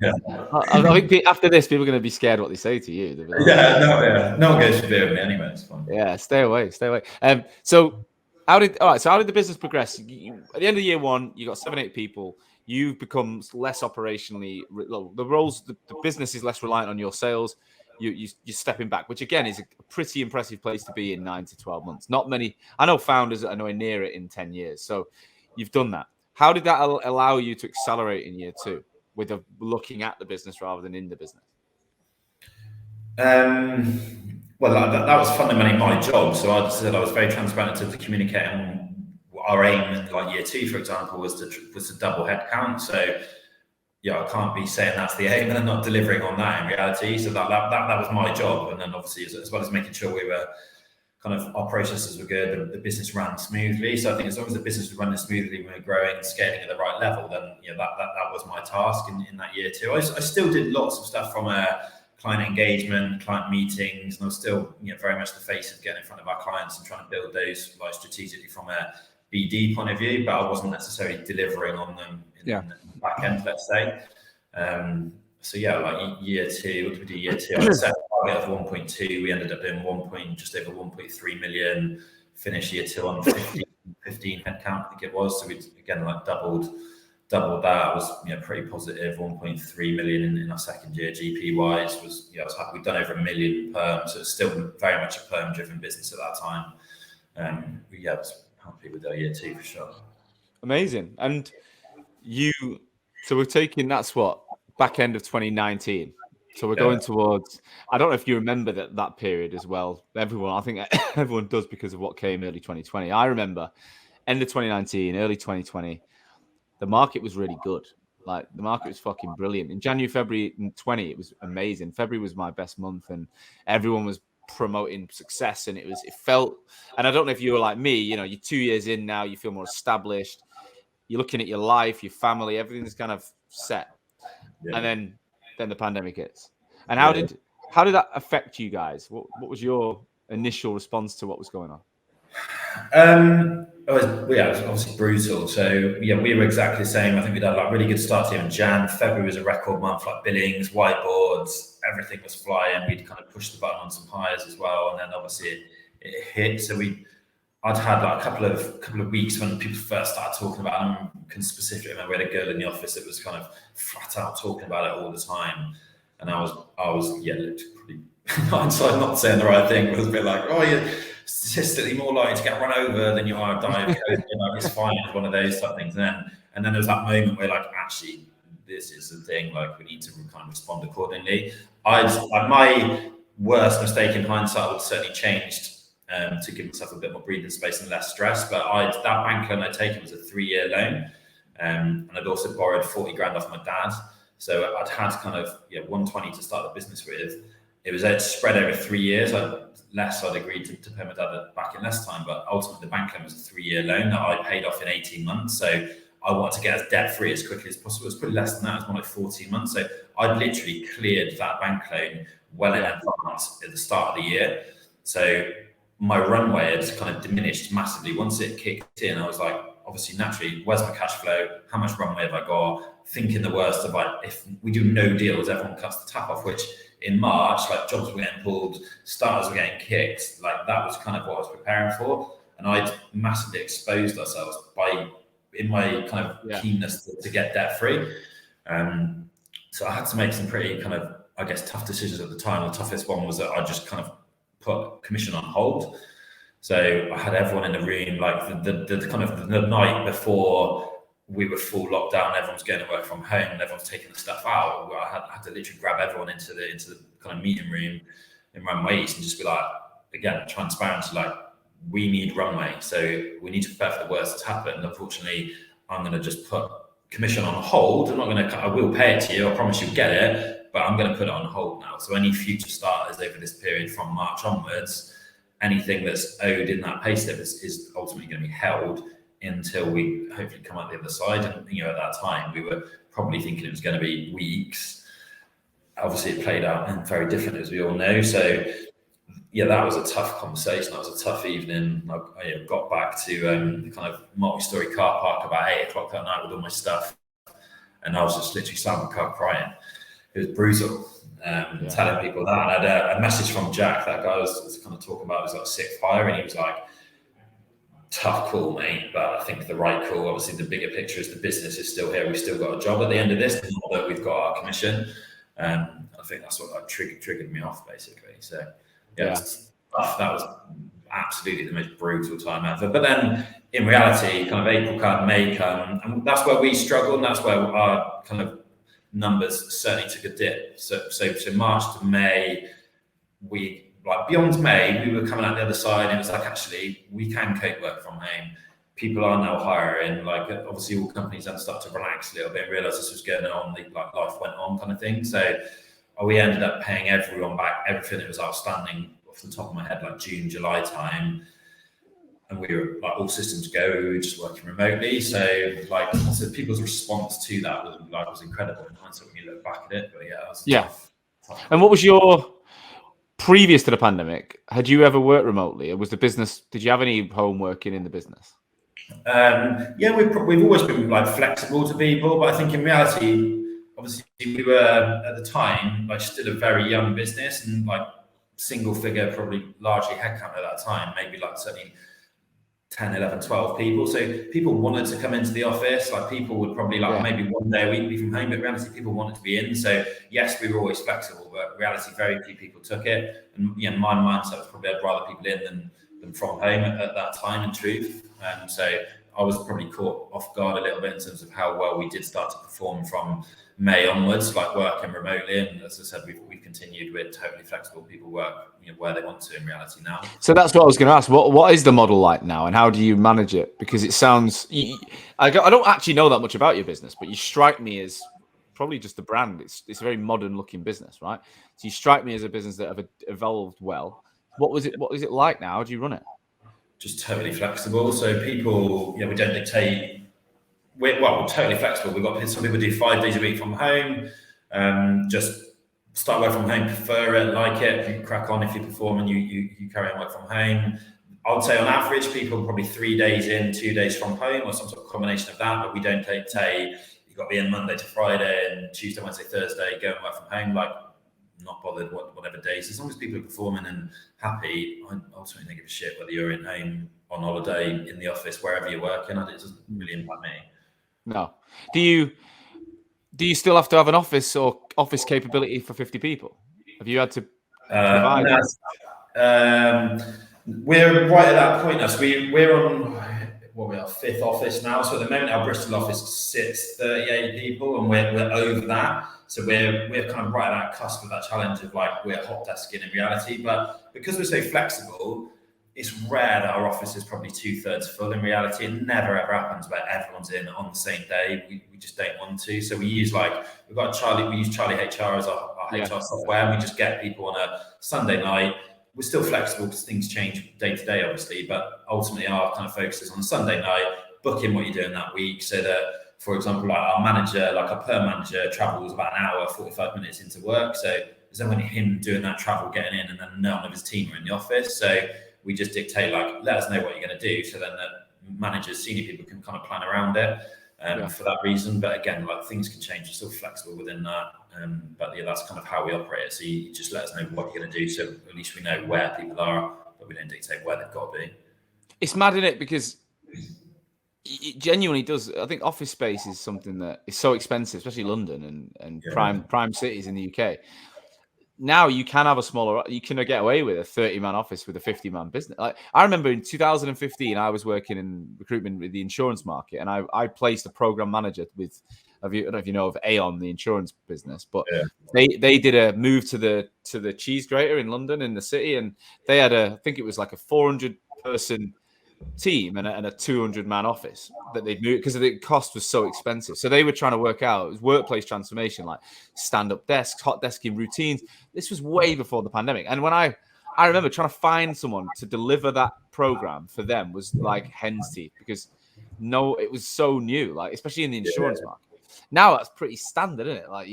think after this, people are going to be scared what they say to you. No one goes for beer with me anyway. It's fine. Yeah, stay away. So How did the business progress? At the end of year one, you got 7-8 people. You've become less operationally. The business is less reliant on your sales. You're stepping back, which again is a pretty impressive place to be in 9 to 12 months. Not many. I know founders that are nowhere near it in 10 years. So you've done that. How did that allow you to accelerate in year two with looking at the business rather than in the business? Well, that was fundamentally my job. So I said I was very transparent to communicate on our aim in like year two, for example, was to double headcount. So yeah, I can't be saying that's the aim and then not delivering on that in reality. So that was my job. And then obviously as well as making sure we were kind of our processes were good, the business ran smoothly. So I think as long as the business was running smoothly, we were growing and scaling at the right level, then that was my task in that year too. I still did lots of stuff from a client engagement, client meetings, and I was still very much the face of getting in front of our clients and trying to build those like strategically from a BD point of view, but I wasn't necessarily delivering on them in the back end, let's say. So yeah, like year two, what did we do year two? I set a target of 1.2. We ended up doing just over 1.3 million. Finished year two on 15 headcount, I think it was. So we again like doubled that. It was pretty positive. 1.3 million in our second year. GP wise was I was happy. We'd done over 1 million perm, so it's still very much a perm driven business at that time. I was happy with our year two for sure. Amazing. And so we're taking that's what back end of 2019. So we're going towards. I don't know if you remember that period as well. I think everyone does because of what came early 2020. I remember end of 2019, early 2020. The market was really good. Like the market was fucking brilliant. In January, February 20, it was amazing. February was my best month, and everyone was promoting success. And it felt. And I don't know if you were like me. You're 2 years in now. You feel more established. You're looking at your life, your family, everything's kind of set. Yeah. And then the pandemic hits. And how did that affect you guys? What was your initial response to what was going on? It was obviously brutal. So yeah, we were exactly the same. I think we'd had like really good start to in Jan. February was a record month, like billings, whiteboards, everything was flying. We'd kind of pushed the button on some hires as well, and then obviously it hit. So I'd had like a couple of weeks when people first started talking about it. I can specifically remember we had a girl in the office that was kind of flat out talking about it all the time, and I was looked pretty hindsight not saying the right thing, but it was a bit like, oh, you're statistically more likely to get run over than you are die of COVID. It's fine. It's one of those type of things. And then there was that moment where like actually this is the thing. Like we need to kind of respond accordingly. My worst mistake in hindsight would certainly changed. To give myself a bit more breathing space and less stress. But that bank loan I'd taken was a 3-year loan. And I'd also borrowed 40 grand off my dad. So I'd had kind of 120 to start the business with. It was spread over 3 years. I'd agreed to pay my dad back in less time, but ultimately the bank loan was a 3-year loan that I paid off in 18 months. So I wanted to get as debt free as quickly as possible. It was pretty less than that. It was more like 14 months. So I'd literally cleared that bank loan well in advance at the start of the year. So my runway had kind of diminished massively. Once it kicked in, I was like, obviously, naturally, where's my cash flow? How much runway have I got? Thinking the worst of like, if we do no deals, everyone cuts the tap off, which in March, like jobs were getting pulled, starters were getting kicked. Like that was kind of what I was preparing for. And I'd massively exposed ourselves in my kind of keenness to get debt free. So I had to make some pretty kind of, I guess, tough decisions at the time. The toughest one was that I just kind of put commission on hold. So I had everyone in the room, like the kind of the night before we were full lockdown, everyone's going to work from home and everyone's taking the stuff out. I had to literally grab everyone into the kind of meeting room in Runway East and just be like, again, transparent, like we need runway. So we need to prepare for the worst that's happened. Unfortunately, I'm going to just put commission on hold. I will pay it to you. I promise you'll get it. But I'm going to put it on hold now. So any future starters over this period from March onwards, anything that's owed in that pay slip is ultimately going to be held until we hopefully come out the other side. And at that time, we were probably thinking it was going to be weeks. Obviously, it played out very different, as we all know. So that was a tough conversation. That was a tough evening. I got back to the kind of multi-story car park about 8:00 that night with all my stuff, and I was just literally sat in the car crying. It was brutal, telling people that. And I had a message from Jack, that guy was kind of talking about, was like sick fire, and he was like, Tough call, mate, but I think the right call. Obviously, the bigger picture is the business is still here. We've still got a job at the end of this, not that we've got our commission. I think that's what like, triggered me off, basically. So, yeah. That was absolutely the most brutal time ever. But then, in reality, kind of April come, May come, and that's where we struggled, and that's where our kind of numbers certainly took a dip. So March to May, we like beyond May, we were coming out the other side, and it was like, actually, we can cope work from home. People are now hiring. Like, obviously, all companies then start to relax a little bit and realize this was going on. Like, life went on, kind of thing. So, we ended up paying everyone back everything that was outstanding off the top of my head, like June, July time. And we were like all systems go. We were just working remotely. So, people's response to that was incredible. In hindsight, when you look back at it, but yeah, it was tough. And what was your previous to the pandemic? Had you ever worked remotely, or was the business? Did you have any home working in the business? Yeah, we've always been like flexible to people, but I think in reality, obviously, we were at the time like still a very young business and like single figure, probably largely headcount at that time, maybe like certainly 10, 11, 12 people. So people wanted to come into the office. Like people would probably maybe one day a week be from home, but reality people wanted to be in. So yes, we were always flexible, but reality very few people took it. And my mindset was probably I'd rather people in than from home at that time, in truth. So I was probably caught off guard a little bit in terms of how well we did start to perform from May onwards, like working remotely. And as I said, we've continued with totally flexible. People work where they want to in reality now. So that's what I was going to ask. What is the model like now, and how do you manage it? Because it sounds, I don't actually know that much about your business, but you strike me as probably just the brand. It's a very modern looking business, right? So you strike me as a business that have evolved well. What is it like now? How do you run it? Just totally flexible. So people, we don't dictate. We're totally flexible. We've got some people do 5 days a week from home. Just start work from home, prefer it, like it. You crack on if you perform and you carry on work from home. I would say on average, people probably 3 days in, 2 days from home, or some sort of combination of that. But we don't say you've got to be in Monday to Friday and Tuesday, Wednesday, Thursday, go and work from home. Like, not bothered whatever days. As long as people are performing and happy, I ultimately don't give a shit whether you're in home, on holiday, in the office, wherever you're working. It doesn't really impact me. No. Do you still have to have an office or office capability for 50 people? Have you had to provide? We're right at that point now. So we're on our 5th office now. So at the moment, our Bristol office sits 38 people, and we're over that. So we're kind of right at that cusp of that challenge of like we're hot desking in reality. But because we're so flexible, it's rare that our office is probably 2/3 full in reality. It never ever happens where everyone's in on the same day. We just don't want to. So we use we use Charlie HR as our HR software, and we just get people on a Sunday night. We're still flexible because things change day to day, obviously, but ultimately our kind of focus is on Sunday night, book in what you're doing that week, so that, for example, like our manager, like our perm manager travels about an hour, 45 minutes into work. So there's only him doing that travel, getting in, and then none of his team are in the office. So we just dictate, like, let us know what you're going to do. So then the managers, senior people can kind of plan around it for that reason. But again, like things can change. You're still flexible within that. But yeah, that's kind of how we operate. So you just let us know what you're going to do. So at least we know where people are, but we don't dictate where they've got to be. It's mad, isn't it? Because it genuinely does. I think office space is something that is so expensive, especially London and prime cities in the UK. Now you can have you can get away with a 30-man office with a 50-man business. Like I remember in 2015, I was working in recruitment with the insurance market, and I placed a program manager with, I don't know if you know of Aon, the insurance business, but they did a move to the cheese grater in London in the city, and they had I think it was like a 400-person team and a 200-man office that they'd moved because the cost was so expensive. So they were trying to work out, it was workplace transformation, like stand-up desks, hot desking routines. This was way before the pandemic. And when I remember trying to find someone to deliver that program for them was like hen's teeth, because it was so new, like especially in the insurance market. Now that's pretty standard, isn't it? Like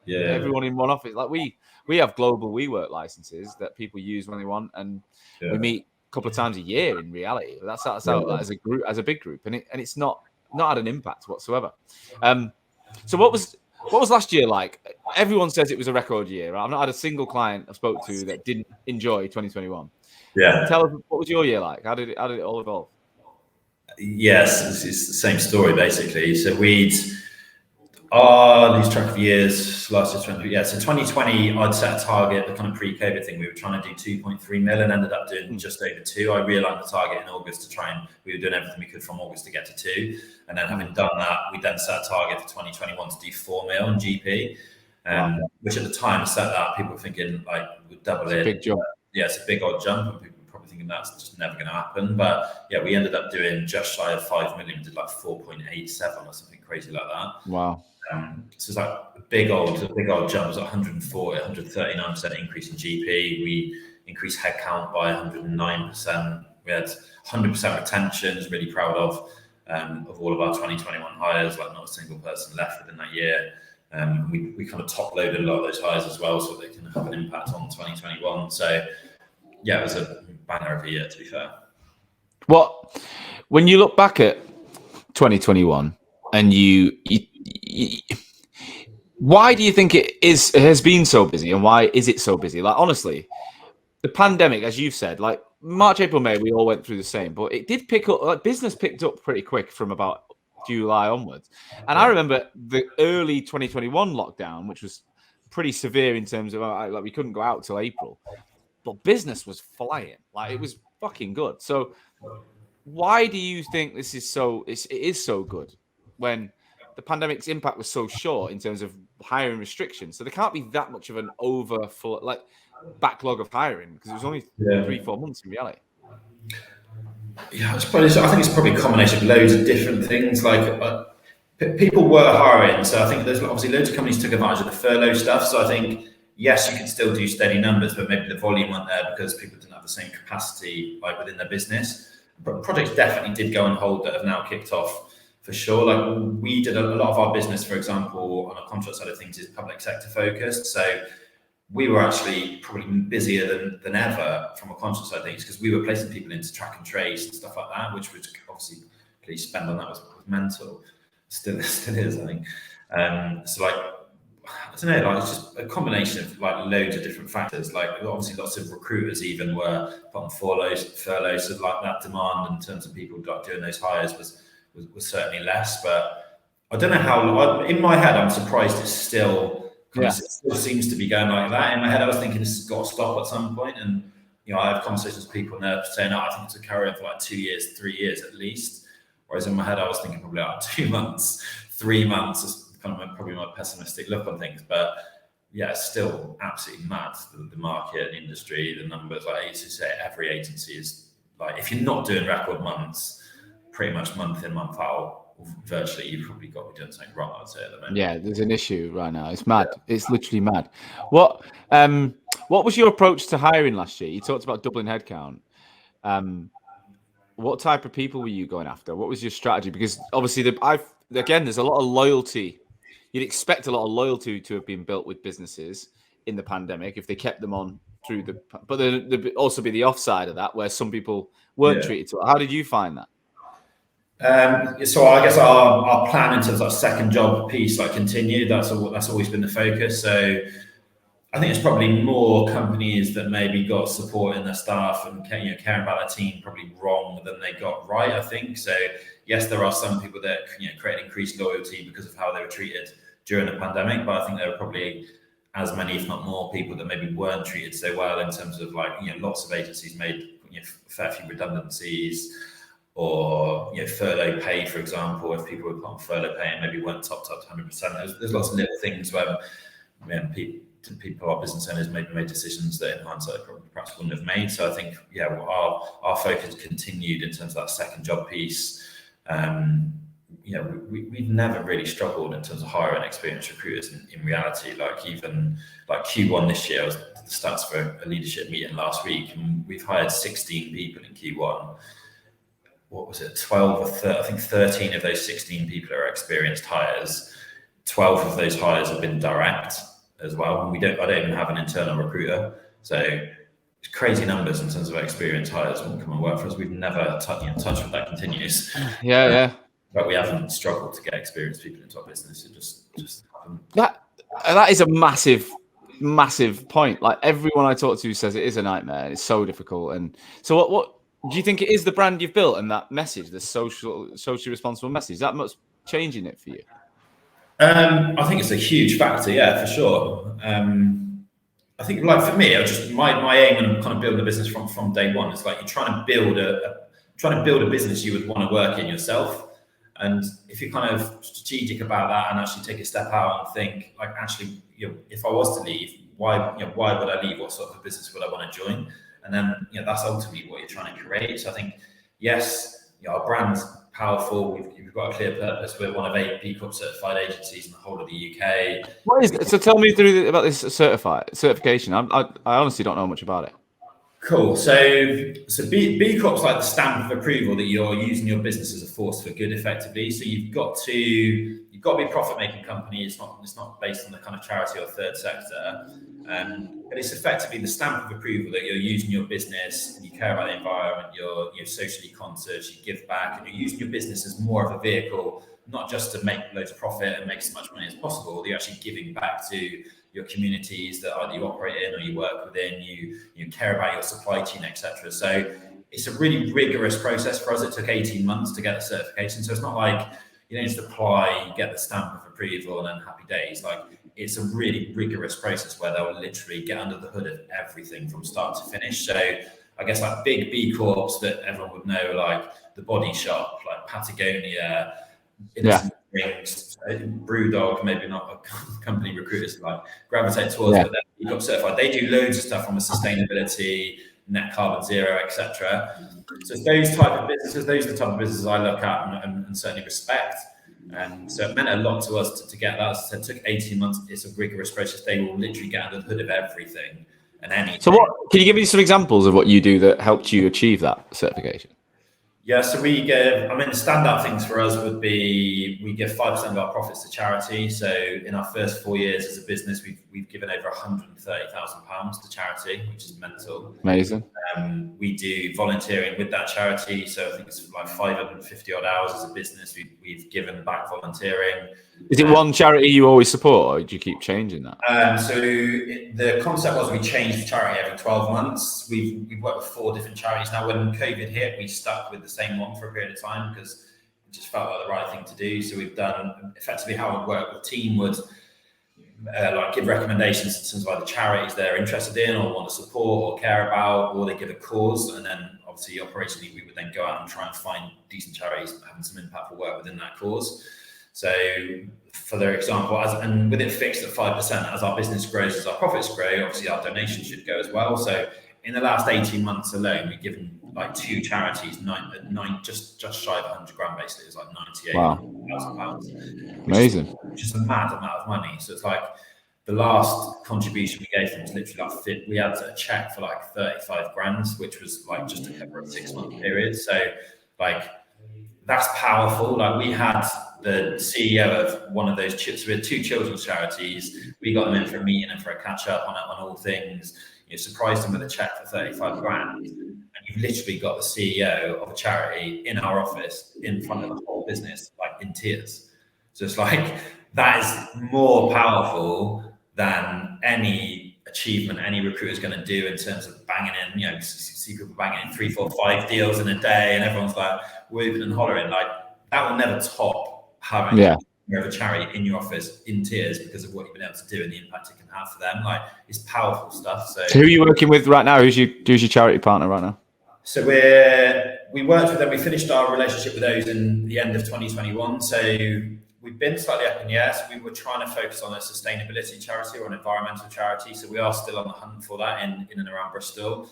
everyone in one office. Like we have global WeWork licenses that people use when they want, and we meet couple of times a year in reality. That's how as a group, as a big group, and it's not had an impact whatsoever. So what was last year like? Everyone says it was a record year. I've not had a single client I spoke to that didn't enjoy 2021. Tell us, what was your year like? How did it all evolve? Yes, it's the same story basically. So lose track of years. Last year, so 2020, I'd set a target, the kind of pre-COVID thing. We were trying to do 2.3 million, ended up doing just over 2. I realigned the target in August we were doing everything we could from August to get to 2. And then having done that, we then set a target for 2021 to do 4 mil in GP, which at the time set that people were thinking like we'd double it. Big jump. It's a big odd jump, and people were probably thinking that's just never going to happen. But yeah, we ended up doing just shy of 5 million. We did like 4.87 or something crazy like that. Wow. So it's like a big old jump. It was 139% increase in GP. We increased headcount by 109%. We had 100% retentions. Really proud of all of our 2021 hires. Like not a single person left within that year. We kind of top loaded a lot of those hires as well, so they can have an impact on 2021. So yeah, it was a banner of a year, to be fair. When you look back at 2021 and why do you think it has been so busy, and why is it so busy? Like honestly, the pandemic, as you've said, like March, April, May, we all went through the same, but it did pick up. Like business picked up pretty quick from about July onwards. And I remember the early 2021 lockdown, which was pretty severe in terms of like we couldn't go out till April, but business was flying. Like it was fucking good. So why do you think this is it is so good when the pandemic's impact was so short in terms of hiring restrictions? So there can't be that much of an overfull like backlog of hiring because it was only 3-4 months in reality. Yeah, I think it's probably a combination of loads of different things. Like people were hiring, so I think there's obviously loads of companies took advantage of the furlough stuff. So I think yes, you can still do steady numbers, but maybe the volume weren't there because people didn't have the same capacity like within their business. But projects definitely did go on hold that have now kicked off for sure. Like we did a lot of our business, for example, on a contract side of things is public sector focused. So we were actually probably busier than ever from a contract side of things because we were placing people into track and trace and stuff like that, which was obviously please spend on that was mental. Still is, I think. So like I don't know, like it's just a combination of like loads of different factors. Like obviously lots of recruiters even were put on furlough, so like that demand in terms of people like doing those hires was certainly less. But I don't know how. In my head, I'm surprised it's still. It still seems to be going like that. In my head, I was thinking this has got to stop at some point. And I have conversations with people and they're saying, I think it's a carry on for like 2 years, 3 years at least. Whereas in my head, I was thinking probably like 2 months, 3 months is kind of probably my pessimistic look on things. But yeah, it's still absolutely mad. The market, the industry, the numbers. Like I used to say, every agency is like, if you're not doing record months, pretty much month in, month out, virtually you've probably got to be doing something wrong, I'd say at the moment. Yeah, there's an issue right now. It's mad. It's literally mad. What was your approach to hiring last year? You talked about doubling headcount. What type of people were you going after? What was your strategy? Because obviously there's a lot of loyalty. You'd expect a lot of loyalty to have been built with businesses in the pandemic if they kept them on through but there'd also be the offside of that where some people weren't treated so. How did you find that? So I guess our plan in terms of that second job piece continued. That's always been the focus. So I think it's probably more companies that maybe got support in their staff and caring about their team probably wrong than they got right. I think so. Yes, there are some people that create increased loyalty because of how they were treated during the pandemic, but I think there are probably as many, if not more, people that maybe weren't treated so well in terms of lots of agencies made a fair few redundancies. Or furlough pay, for example, if people were put on furlough pay and maybe weren't topped up to 100%. There's lots of little things where people, our business owners, maybe made decisions that in hindsight perhaps wouldn't have made. So I think our focus continued in terms of that second job piece. We've never really struggled in terms of hiring experienced recruiters in reality. Even Q1 this year, I was the stats for a leadership meeting last week, and we've hired 16 people in Q1. What was it, 12 or 13, I think 13 of those 16 people are experienced hires. 12 of those hires have been direct as well. And I don't even have an internal recruiter. So it's crazy numbers in terms of experienced hires when come and work for us. We've never touched with that continues. Yeah. But we haven't struggled to get experienced people into our business. It just happened. That is a massive point. Like everyone I talk to says it is a nightmare. It's so difficult. And so what Do you think it is the brand you've built and that message, the socially responsible message, is that much changing it for you? I think it's a huge factor, yeah, for sure. I think, like for me, I just my aim and kind of building a business from day one is like you're trying to build a business you would want to work in yourself. And if you're kind of strategic about that and actually take a step out and think, like, actually, if I was to leave, why would I leave? What sort of business would I want to join? And then, that's ultimately what you're trying to create. So I think, yes, our brand's powerful. We've got a clear purpose. We're one of 8 B Corp certified agencies in the whole of the UK. What is it? So tell me about this certification. I honestly don't know much about it. Cool. So B Corp's like the stamp of approval that you're using your business as a force for good, effectively. So you've got to be a profit-making company. It's not based on the kind of charity or third sector, but it's effectively the stamp of approval that you're using your business and you care about the environment. You're socially conscious. You give back, and you're using your business as more of a vehicle, not just to make loads of profit and make as much money as possible. You're actually giving back to your communities that either you operate in or you work within, you care about your supply chain, etc. So it's a really rigorous process for us. It took 18 months to get the certification. So it's not like you don't just apply, you get the stamp of approval and then happy days. Like, it's a really rigorous process where they'll literally get under the hood of everything from start to finish. So I guess like big B Corps that everyone would know, like the Body Shop, like Patagonia, Rings, Brewdog, maybe not a company recruiters like gravitate towards, but then you got certified. They do loads of stuff on the sustainability, net carbon zero, etc. So those type of businesses, those are the type of businesses I look at and certainly respect. And so it meant a lot to us to get that. So it took 18 months. It's a rigorous process. They will literally get under the hood of everything and anything. So can you give me some examples of what you do that helped you achieve that certification? Yeah, so we give, the standout things for us would be we give 5% of our profits to charity. So in our first 4 years as a business, we've given over £130,000 to charity, which is mental. Amazing. We do volunteering with that charity. So I think it's like 550 odd hours as a business. We've given back volunteering. Is it one charity you always support, or do you keep changing that? So the concept was we changed the charity every 12 months. We've worked with 4 different charities. Now, when COVID hit, we stuck with the same one for a period of time because it just felt like the right thing to do. So we've done effectively how it would work. The team would like give recommendations in terms of either charities they're interested in or want to support or care about, or they give a cause. And then obviously operationally, we would then go out and try and find decent charities having some impactful work within that cause. So for their example, and with it fixed at 5%, as our business grows, as our profits grow, obviously our donations should go as well. So in the last 18 months alone, we've given like 2 charities, just shy of 100 grand, basically. It's like £98,000. Amazing. Which is a mad amount of money. So it's like the last contribution we gave them was literally like we had a check for like 35 grand, which was like just to cover a 6-month period. So like that's powerful. Like we had the CEO of one of those, so we had 2 children's charities. We got them in for a meeting and for a catch up on all things. Surprised them with a check for 35 grand. And you've literally got the CEO of a charity in our office in front of the whole business, like in tears. So it's like, that is more powerful than any achievement any recruiter is going to do in terms of banging in, see people banging in 3, 4, 5 deals in a day and everyone's like whooping and hollering. Like, that will never top having a charity in your office in tears because of what you've been able to do and the impact it can have for them. Like, it's powerful stuff. So who are you working with right now? Who's your charity partner right now? So we worked with them. We finished our relationship with those in the end of 2021. So we've been slightly up in the air. So we were trying to focus on a sustainability charity or an environmental charity. So we are still on the hunt for that in and around Bristol.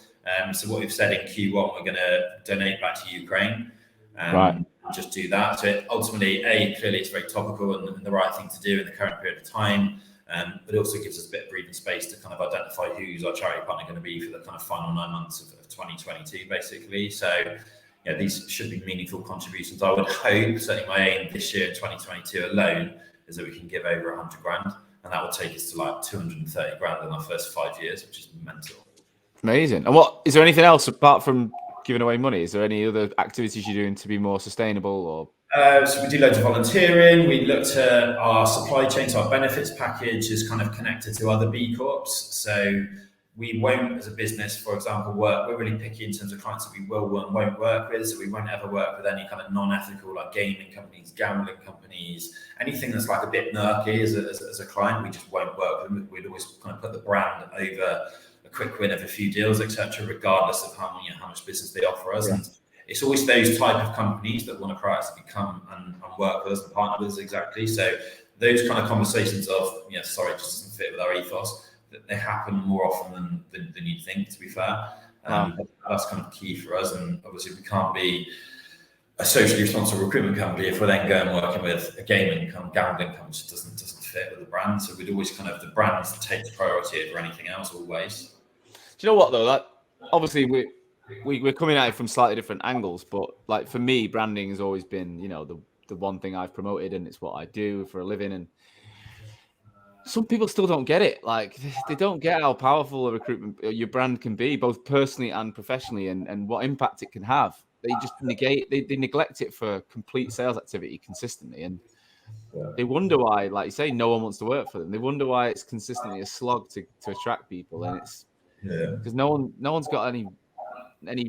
So what we've said in Q1, we're going to donate back to Ukraine. Right. Just do that. So ultimately, clearly it's very topical and the right thing to do in the current period of time. But it also gives us a bit of breathing space to kind of identify who's our charity partner going to be for the kind of final 9 months of 2022, basically. So these should be meaningful contributions. I would hope, certainly my aim this year, 2022 alone, is that we can give over 100 grand, and that will take us to like 230 grand in our first 5 years, which is mental. Amazing. And is there anything else apart from giving away money? Is there any other activities you're doing to be more sustainable? Or so we do loads of volunteering. We looked at our supply chain, so our benefits package is kind of connected to other B Corps. So we won't, as a business, for example, we're really picky in terms of clients that we will and won't work with. So we won't ever work with any kind of non-ethical, like gaming companies, gambling companies, anything that's like a bit murky as a client, we just won't work with them. We'd always kind of put the brand over a quick win of a few deals, etc., regardless of how much business they offer us. And it's always those type of companies that want to proactively come and work with us and partner with us, exactly. So those kind of conversations of, sorry, it just doesn't fit with our ethos, that they happen more often than you'd think, to be fair. That's kind of key for us. And obviously we can't be a socially responsible recruitment company if we're then going working with a gambling company which doesn't fit with the brand. So we'd always kind of, the brand takes priority over anything else always. Do you know what though? That obviously we're coming at it from slightly different angles, but like for me, branding has always been, the one thing I've promoted, and it's what I do for a living. And some people still don't get it. Like they don't get how powerful a recruitment, your brand can be, both personally and professionally, and what impact it can have. They just they neglect it for complete sales activity consistently. And they wonder why, like you say, no one wants to work for them. They wonder why it's consistently a slog to attract people. And it's because no one's got any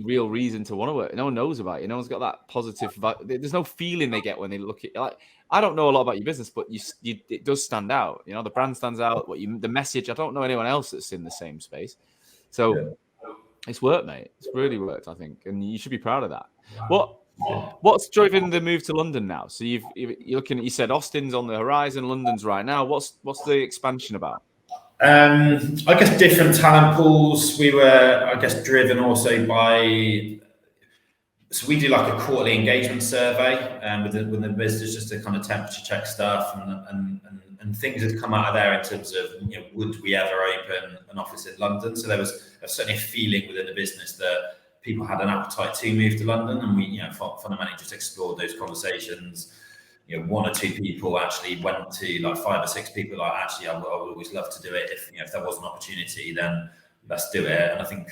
real reason to want to work. No one knows about you. No one's got that positive vibe. There's no feeling they get when they look at you. Like, I don't know a lot about your business, but it does stand out. The brand stands out. The message. I don't know anyone else that's in the same space. So it's worked, mate. It's really worked, I think, and you should be proud of that. What's driven the move to London now? So you're looking at. You said Austin's on the horizon. London's right now. What's the expansion about? I guess different talent pools. We were, I guess, driven also by. So we do like a quarterly engagement survey with the business, just to kind of temperature check stuff, and things had come out of there in terms of would we ever open an office in London? So there was certainly a feeling within the business that people had an appetite to move to London, and we fundamentally just explored those conversations. One or two people actually went to, like 5 or 6 people, like, actually, I would always love to do it. If there was an opportunity, then let's do it. And I think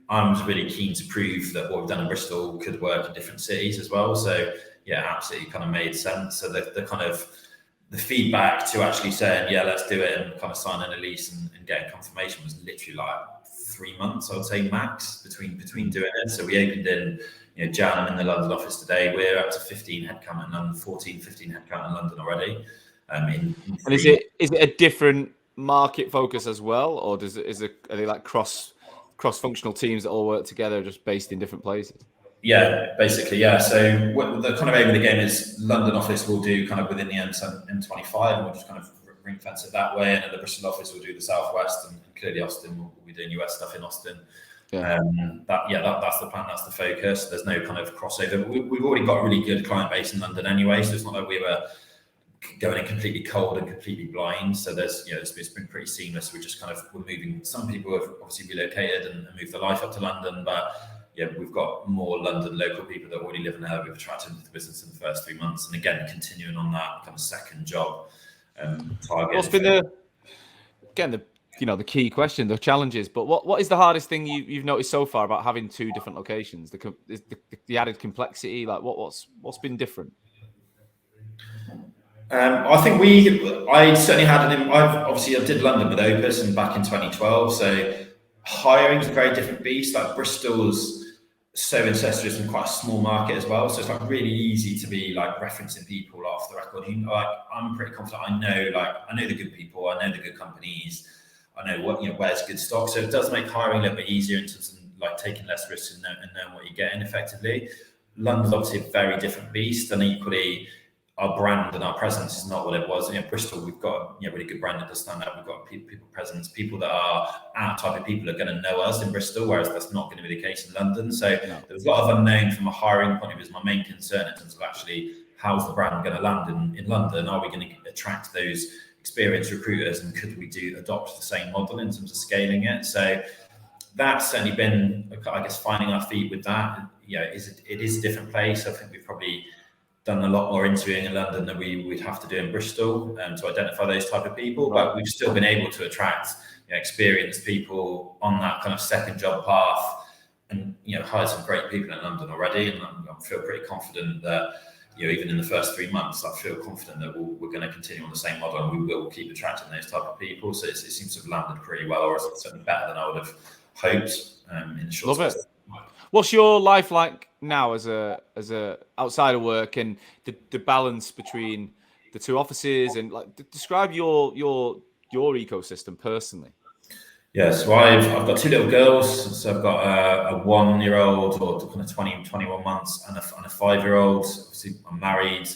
I was really keen to prove that what we've done in Bristol could work in different cities as well. So absolutely kind of made sense. So the kind of the feedback to actually saying, let's do it, and kind of signing a lease and getting confirmation was literally like 3 months, I would say, max between doing it. So we opened in Jan. I'm in the London office today. We're up to 15 headcount in London, 15 headcount in London already. And is it a different market focus as well, or are they like cross-functional teams that all work together, just based in different places? Yeah, basically, yeah. So the kind of aim of the game is London office will do kind of within the M25, and we'll just kind of ring fence it that way. And then the Bristol office will do the Southwest, and clearly Austin will be doing US stuff in Austin. That's the plan. That's the focus. There's no kind of crossover. We've already got a really good client base in London anyway, so it's not like we were going in completely cold and completely blind. So there's it's been pretty seamless. We're moving. Some people have obviously relocated and moved their life up to London, but we've got more London local people that already live in there. We've attracted into the business in the first 3 months, and again continuing on that kind of second job target. What's been the key question, the challenges, but what is the hardest thing you've noticed so far about having 2 different locations? The added complexity, like what's been different? I think I certainly had I did London with Opus and back in 2012. So hiring is a very different beast. Like Bristol's so incestuous and quite a small market as well. So it's like really easy to be like referencing people off the record. I'm pretty confident. I know the good people. I know the good companies. I know where's good stock. So it does make hiring a little bit easier in terms of like taking less risks and knowing what you're getting effectively. London's obviously a very different beast, and equally our brand and our presence is not what it was. Bristol, we've got really good brand that does stand out. We've got people presence, people that are our type of people are going to know us in Bristol, whereas that's not going to be the case in London. So there was a lot of unknown from a hiring point of view. Is my main concern in terms of actually how's the brand going to land in London? Are we going to attract those experienced recruiters, and could we adopt the same model in terms of scaling it? So that's certainly been, I guess, finding our feet with that. It is a different place. I think we've probably done a lot more interviewing in London than we'd have to do in Bristol to identify those type of people, but we've still been able to attract experienced people on that kind of second job path, and hired some great people in London already, and I feel pretty confident that even in the first 3 months, I feel confident that we're going to continue on the same model, and we will keep attracting those type of people. So it seems to have landed pretty well, or it's certainly better than I would have hoped in the short Love space. it. What's your life like now as a outside of work, and the balance between the two offices, and like describe your ecosystem personally? Yeah, so I've got 2 little girls. So I've got a 1-year-old, or kind of 20, 21 months, and a 5-year-old. Obviously, I'm married,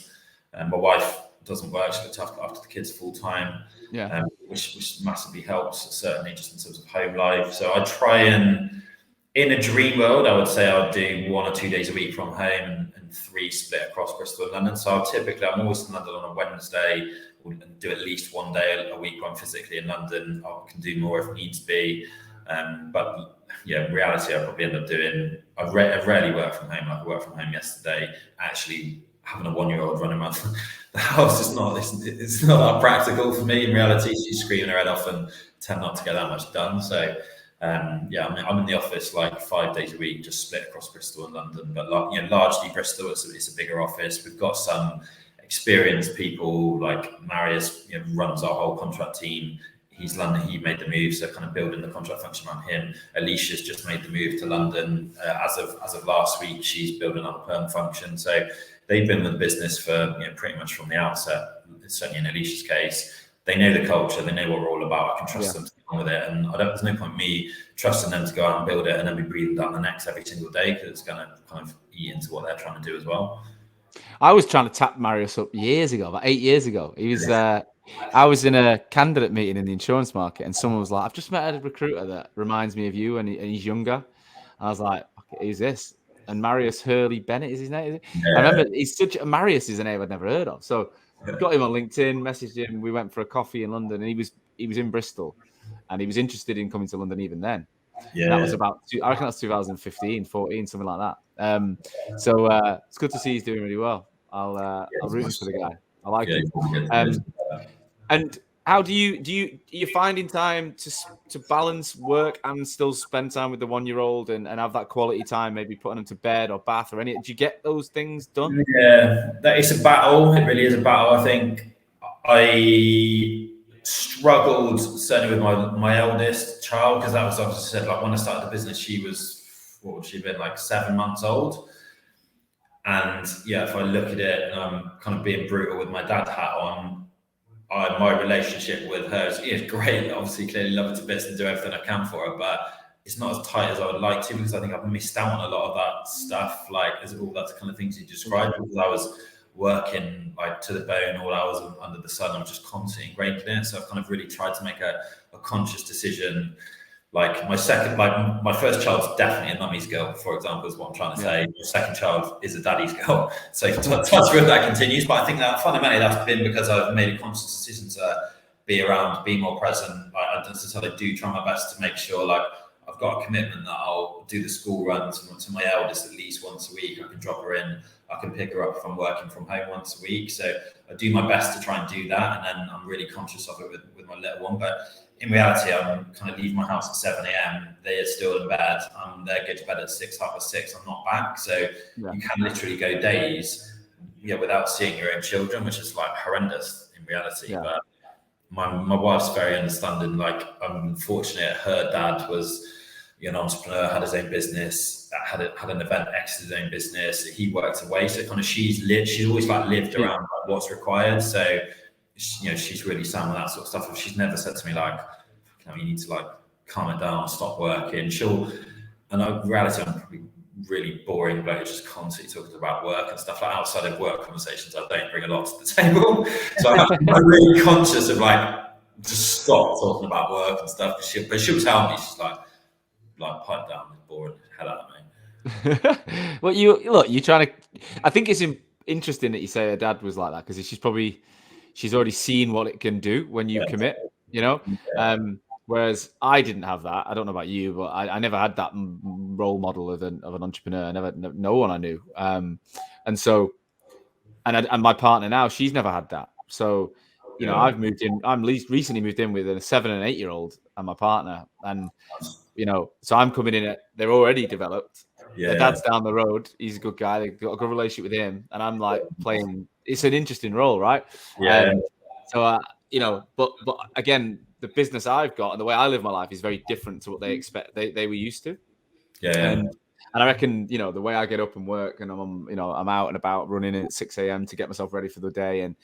and my wife doesn't work. She looks after the kids full time, which massively helps, certainly just in terms of home life. So I try and, in a dream world, I would say I'd do 1 or 2 days a week from home, and 3 split across Bristol and London. So I'm always in London on a Wednesday, and do at least 1 day a week when I'm physically in London. I can do more if needs be. But in reality, I probably end up doing, I rarely work from home. Like I worked from home yesterday. Actually, having a 1-year-old running around the house is it's not that practical for me. In reality, she's screaming her head off and tend not to get that much done. So I'm in the office like 5 days a week, just split across Bristol and London. But largely Bristol, it's a bigger office. We've got some experienced people, like Marius runs our whole contract team. He's London. He made the move, so kind of building the contract function around him. Alicia's just made the move to London as of last week. She's building up a perm function. So they've been with the business for pretty much from the outset. Certainly in Alicia's case, they know the culture. They know what we're all about. I can trust them to get on with it, and there's no point me trusting them to go out and build it and then be breathing down the necks every single day, because it's going to kind of eat into what they're trying to do as well. I was trying to tap Marius up years ago, about 8 years ago. He was, I was in a candidate meeting in the insurance market, and someone was like, "I've just met a recruiter that reminds me of you, and he's younger." I was like, "Okay, who's this?" And Marius Hurley Bennett is his name. Is it? Yeah. I remember Marius is a name I'd never heard of. So got him on LinkedIn, messaged him. We went for a coffee in London, and he was in Bristol, and he was interested in coming to London even then. Yeah, that was about, I reckon that's 2015, 14, something like that. So it's good to see he's doing really well. I'll root for the guy. I like him. And how are you finding time to balance work and still spend time with the 1-year-old and have that quality time, maybe putting them to bed or bath or any? Do you get those things done? Yeah, it's a battle. It really is a battle. I think I struggled certainly with my eldest child, because that was, as I said, like when I started the business, she was, what would she have been, like 7 months old. And if I look at it, and I'm kind of being brutal with my dad hat on, my relationship with her is great. Obviously, clearly love her to bits and do everything I can for her, but it's not as tight as I would like to, because I think I've missed out on a lot of that stuff, like as all that kind of things you described, because I was working like to the bone all hours under the sun. I'm just constantly ingrained in it. So I've kind of really tried to make a conscious decision. Like my first child's definitely a mummy's girl, for example, is what I'm trying to say. My second child is a daddy's girl. So touch wood, that continues. But I think that fundamentally that's been because I've made a conscious decision to be around, be more present. I do try my best to make sure, like, I've got a commitment that I'll do the school run to my eldest at least once a week. I can drop her in. I can pick her up if I'm working from home once a week. So I do my best to try and do that. And then I'm really conscious of it with my little one. But in reality, I'm kind of leaving my house at 7 a.m. They are still in bed. They go to bed at 6, 6:30. I'm not back. So you can literally go days without seeing your own children, which is like horrendous in reality. Yeah. But my wife's very understanding. Like, I'm fortunate her dad was an entrepreneur, had his own business, had an event, exited his own business. He worked away, so kind of she's always like lived around like what's required. So she's really sound with that sort of stuff. She's never said to me like, you need to like calm it down, stop working. In reality, I'm probably really boring, but just constantly talking about work and stuff. Like outside of work conversations, I don't bring a lot to the table. So I'm really conscious of like, just stop talking about work and stuff. But she'll tell me, she's like pipe down, it's boring, head out of me. Well, you're trying to. I think it's interesting that you say her dad was like that, because she's already seen what it can do when you commit. Whereas I didn't have that. I don't know about you, but I never had that role model of an entrepreneur. No one I knew. And my partner now, she's never had that. So, I've moved in. I'm recently moved in with a 7 and 8 year old and my partner, and so I'm coming in they're already developed, Yeah. Their dad's down the road. He's a good guy. They've got a good relationship with him, and I'm like playing. It's an interesting role, right? Yeah. So you know, but again, the business I've got and the way I live my life is very different to what they expect. They were used to. Yeah. And I reckon, you know, the way I get up and work, and I'm out and about running at 6 a.m. to get myself ready for the day, and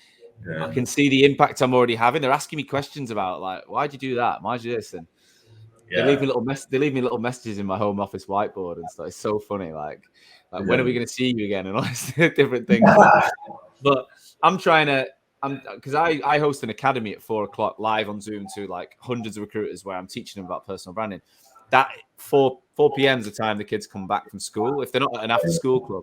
I can see the impact I'm already having. They're asking me questions about like, why'd you do that? Why'd you do this? And they leave me little messages in my home office whiteboard and stuff. It's so funny. Like when are we going to see you again? And all these different things. But I'm trying to, because I host an academy at 4:00 live on Zoom to like hundreds of recruiters where I'm teaching them about personal branding. That 4 p.m. is the time the kids come back from school if they're not at an after school club,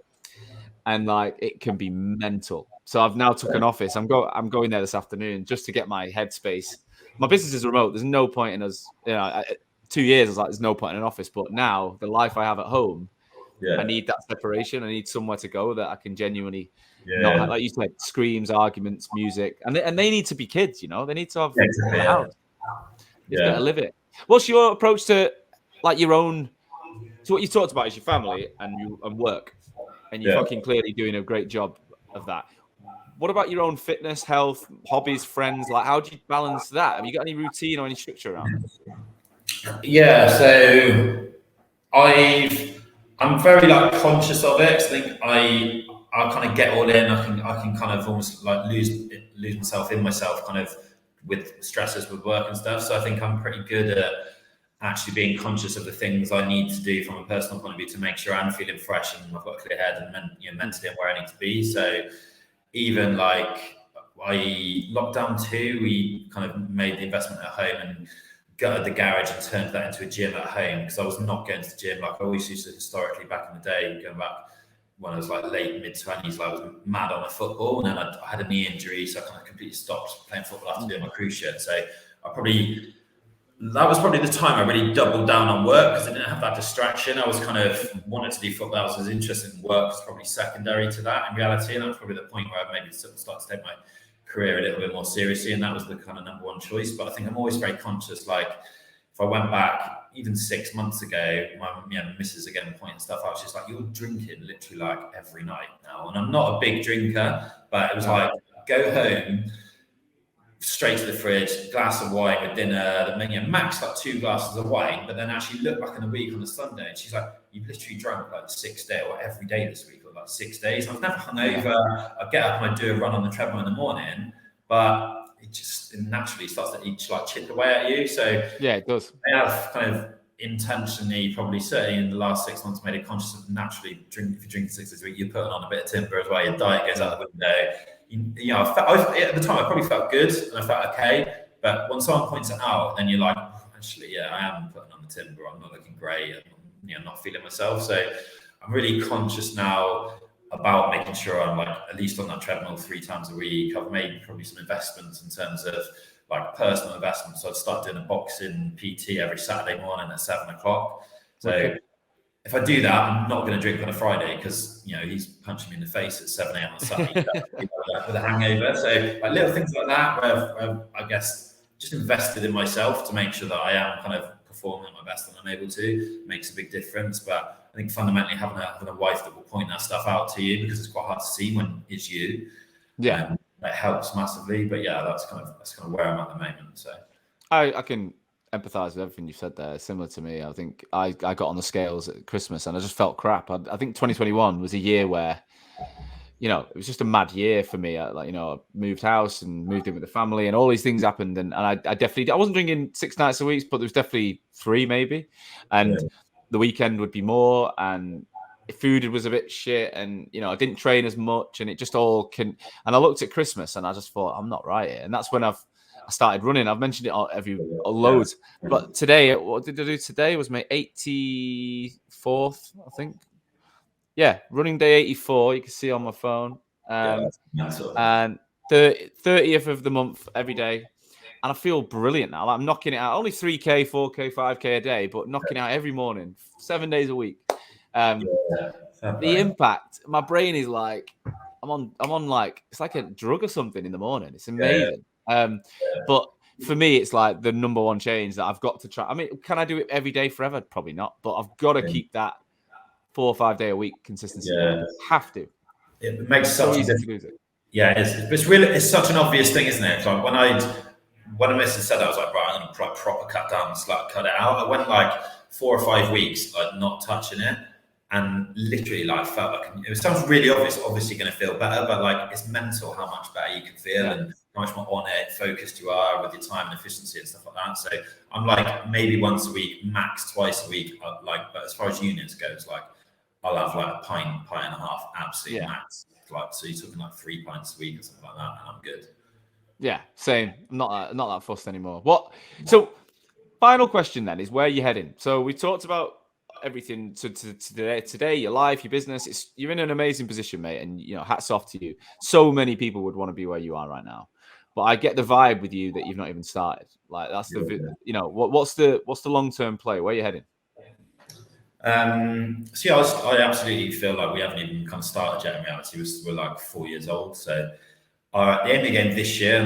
and like it can be mental. So I've now took an office. I'm going there this afternoon just to get my headspace. My business is remote. There's no point in us. 2 years I was like, there's no point in an office. But now the life I have at home, I need that separation. I need somewhere to go that I can genuinely not have, like you said, screams, arguments, music, and they need to be kids. You know, they need to have a house. You've got to live it. What's your approach to like your own? So what you talked about is your family and work, and you're fucking clearly doing a great job of that. What about your own fitness, health, hobbies, friends? Like, how do you balance that? Have you got any routine or any structure around it? Yeah, so I'm very like conscious of it. I think I kind of get all in. I can kind of almost like lose myself in myself, kind of with stresses with work and stuff. So I think I'm pretty good at actually being conscious of the things I need to do from a personal point of view to make sure I'm feeling fresh and I've got a clear head and mentally I'm where I need to be. So even like lockdown 2, we kind of made the investment at home and gutted the garage and turned that into a gym at home because I was not going to the gym like I always used to historically back in the day, going back when I was like late mid-20s. I was mad on a football, and then I had a knee injury, so I kind of completely stopped playing football after doing my cruise ship. So that was probably the time I really doubled down on work because I didn't have that distraction. I was kind of wanted to do football. I was interested in work. Was probably secondary to that in reality, and that was probably the point where I maybe start to take my career a little bit more seriously, and that was the kind of number one choice. But I think I'm always very conscious. Like if I went back even 6 months ago, my missus again pointing stuff out. She's like, "You're drinking literally like every night now," and I'm not a big drinker, but it was like go home. Straight to the fridge, glass of wine with dinner, max like 2 glasses of wine, but then actually look back in the week on a Sunday and she's like, you've literally drunk like 6 days or every day this week or like 6 days. I was never hungover. I get up and I do a run on the treadmill in the morning, but it naturally starts to each like chip away at you. So yeah, it does. I have kind of intentionally, probably certainly in the last 6 months, made it conscious of naturally drink. If you're drinking 6 days a week, you're putting on a bit of timber as well. Your diet goes out the window. At the time I probably felt good and I felt okay, but when someone points it out, then you're like, actually, yeah, I am putting on the timber. I'm not looking great. I'm not feeling myself. So I'm really conscious now about making sure I'm like at least on that treadmill 3 times a week. I've made probably some investments in terms of like personal investments. So I've started doing a boxing PT every Saturday morning at 7 o'clock. So if I do that, I'm not going to drink on a Friday because he's punching me in the face at 7 a.m. on Saturday with a hangover. So like little things like that, where I guess just invested in myself to make sure that I am kind of performing at my best and I'm able to, makes a big difference. But I think fundamentally having a wife that will point that stuff out to you, because it's quite hard to see when it's you. Yeah, that helps massively. But yeah, that's kind of where I'm at the moment. So I can empathize with everything you said there. Similar to me, I think I got on the scales at Christmas and I just felt crap. I think 2021 was a year where it was just a mad year for me. I moved house and moved in with the family and all these things happened, and I definitely, I wasn't drinking 6 nights a week, but there was definitely 3 maybe, and the weekend would be more, and food was a bit shit, and I didn't train as much, and it just all and I looked at Christmas and I just thought, I'm not right here. And that's when I started running. I've mentioned it loads, but today, what did I do today? Was my 84th, I think. Yeah, running day 84. You can see on my phone, and 30th of the month every day, and I feel brilliant now. Like I'm knocking it out. Only 3K, 4K, 5K a day, but knocking out every morning, 7 days a week. The impact, my brain is like, I'm on like, it's like a drug or something in the morning. It's amazing. But for me, it's like the number one change that I've got to try. I mean, can I do it every day forever? Probably not, but I've got to keep that 4 or 5 day a week consistency. Yeah. Have to. It makes So such a easy difference. to lose it. Yeah, it's really, it's such an obvious thing, isn't it? Like when a missus said that, I was like, right, I'm gonna proper cut down, like cut it out. I went like 4 or 5 weeks like not touching it, and literally like felt like it sounds really obvious. Obviously, going to feel better, but like it's mental how much better you can feel and how much more on it, focused you are with your time and efficiency and stuff like that. So I'm like maybe once a week, max twice a week. Like, but as far as units goes, like I'll have like a pint and a half, absolute max. Like, so you're talking like 3 pints a week or something like that, and I'm good. Yeah, same. I'm not that fussed anymore. What? So, final question then is where you're heading. So we talked about everything to today, your life, your business. You're in an amazing position, mate, and hats off to you. So many people would want to be where you are right now, but I get the vibe with you that you've not even started. Like that's what's the long term play? Where are you heading? So I absolutely feel like we haven't even kind of started yet. In reality, we're like 4 years old. So the aim of the game this year,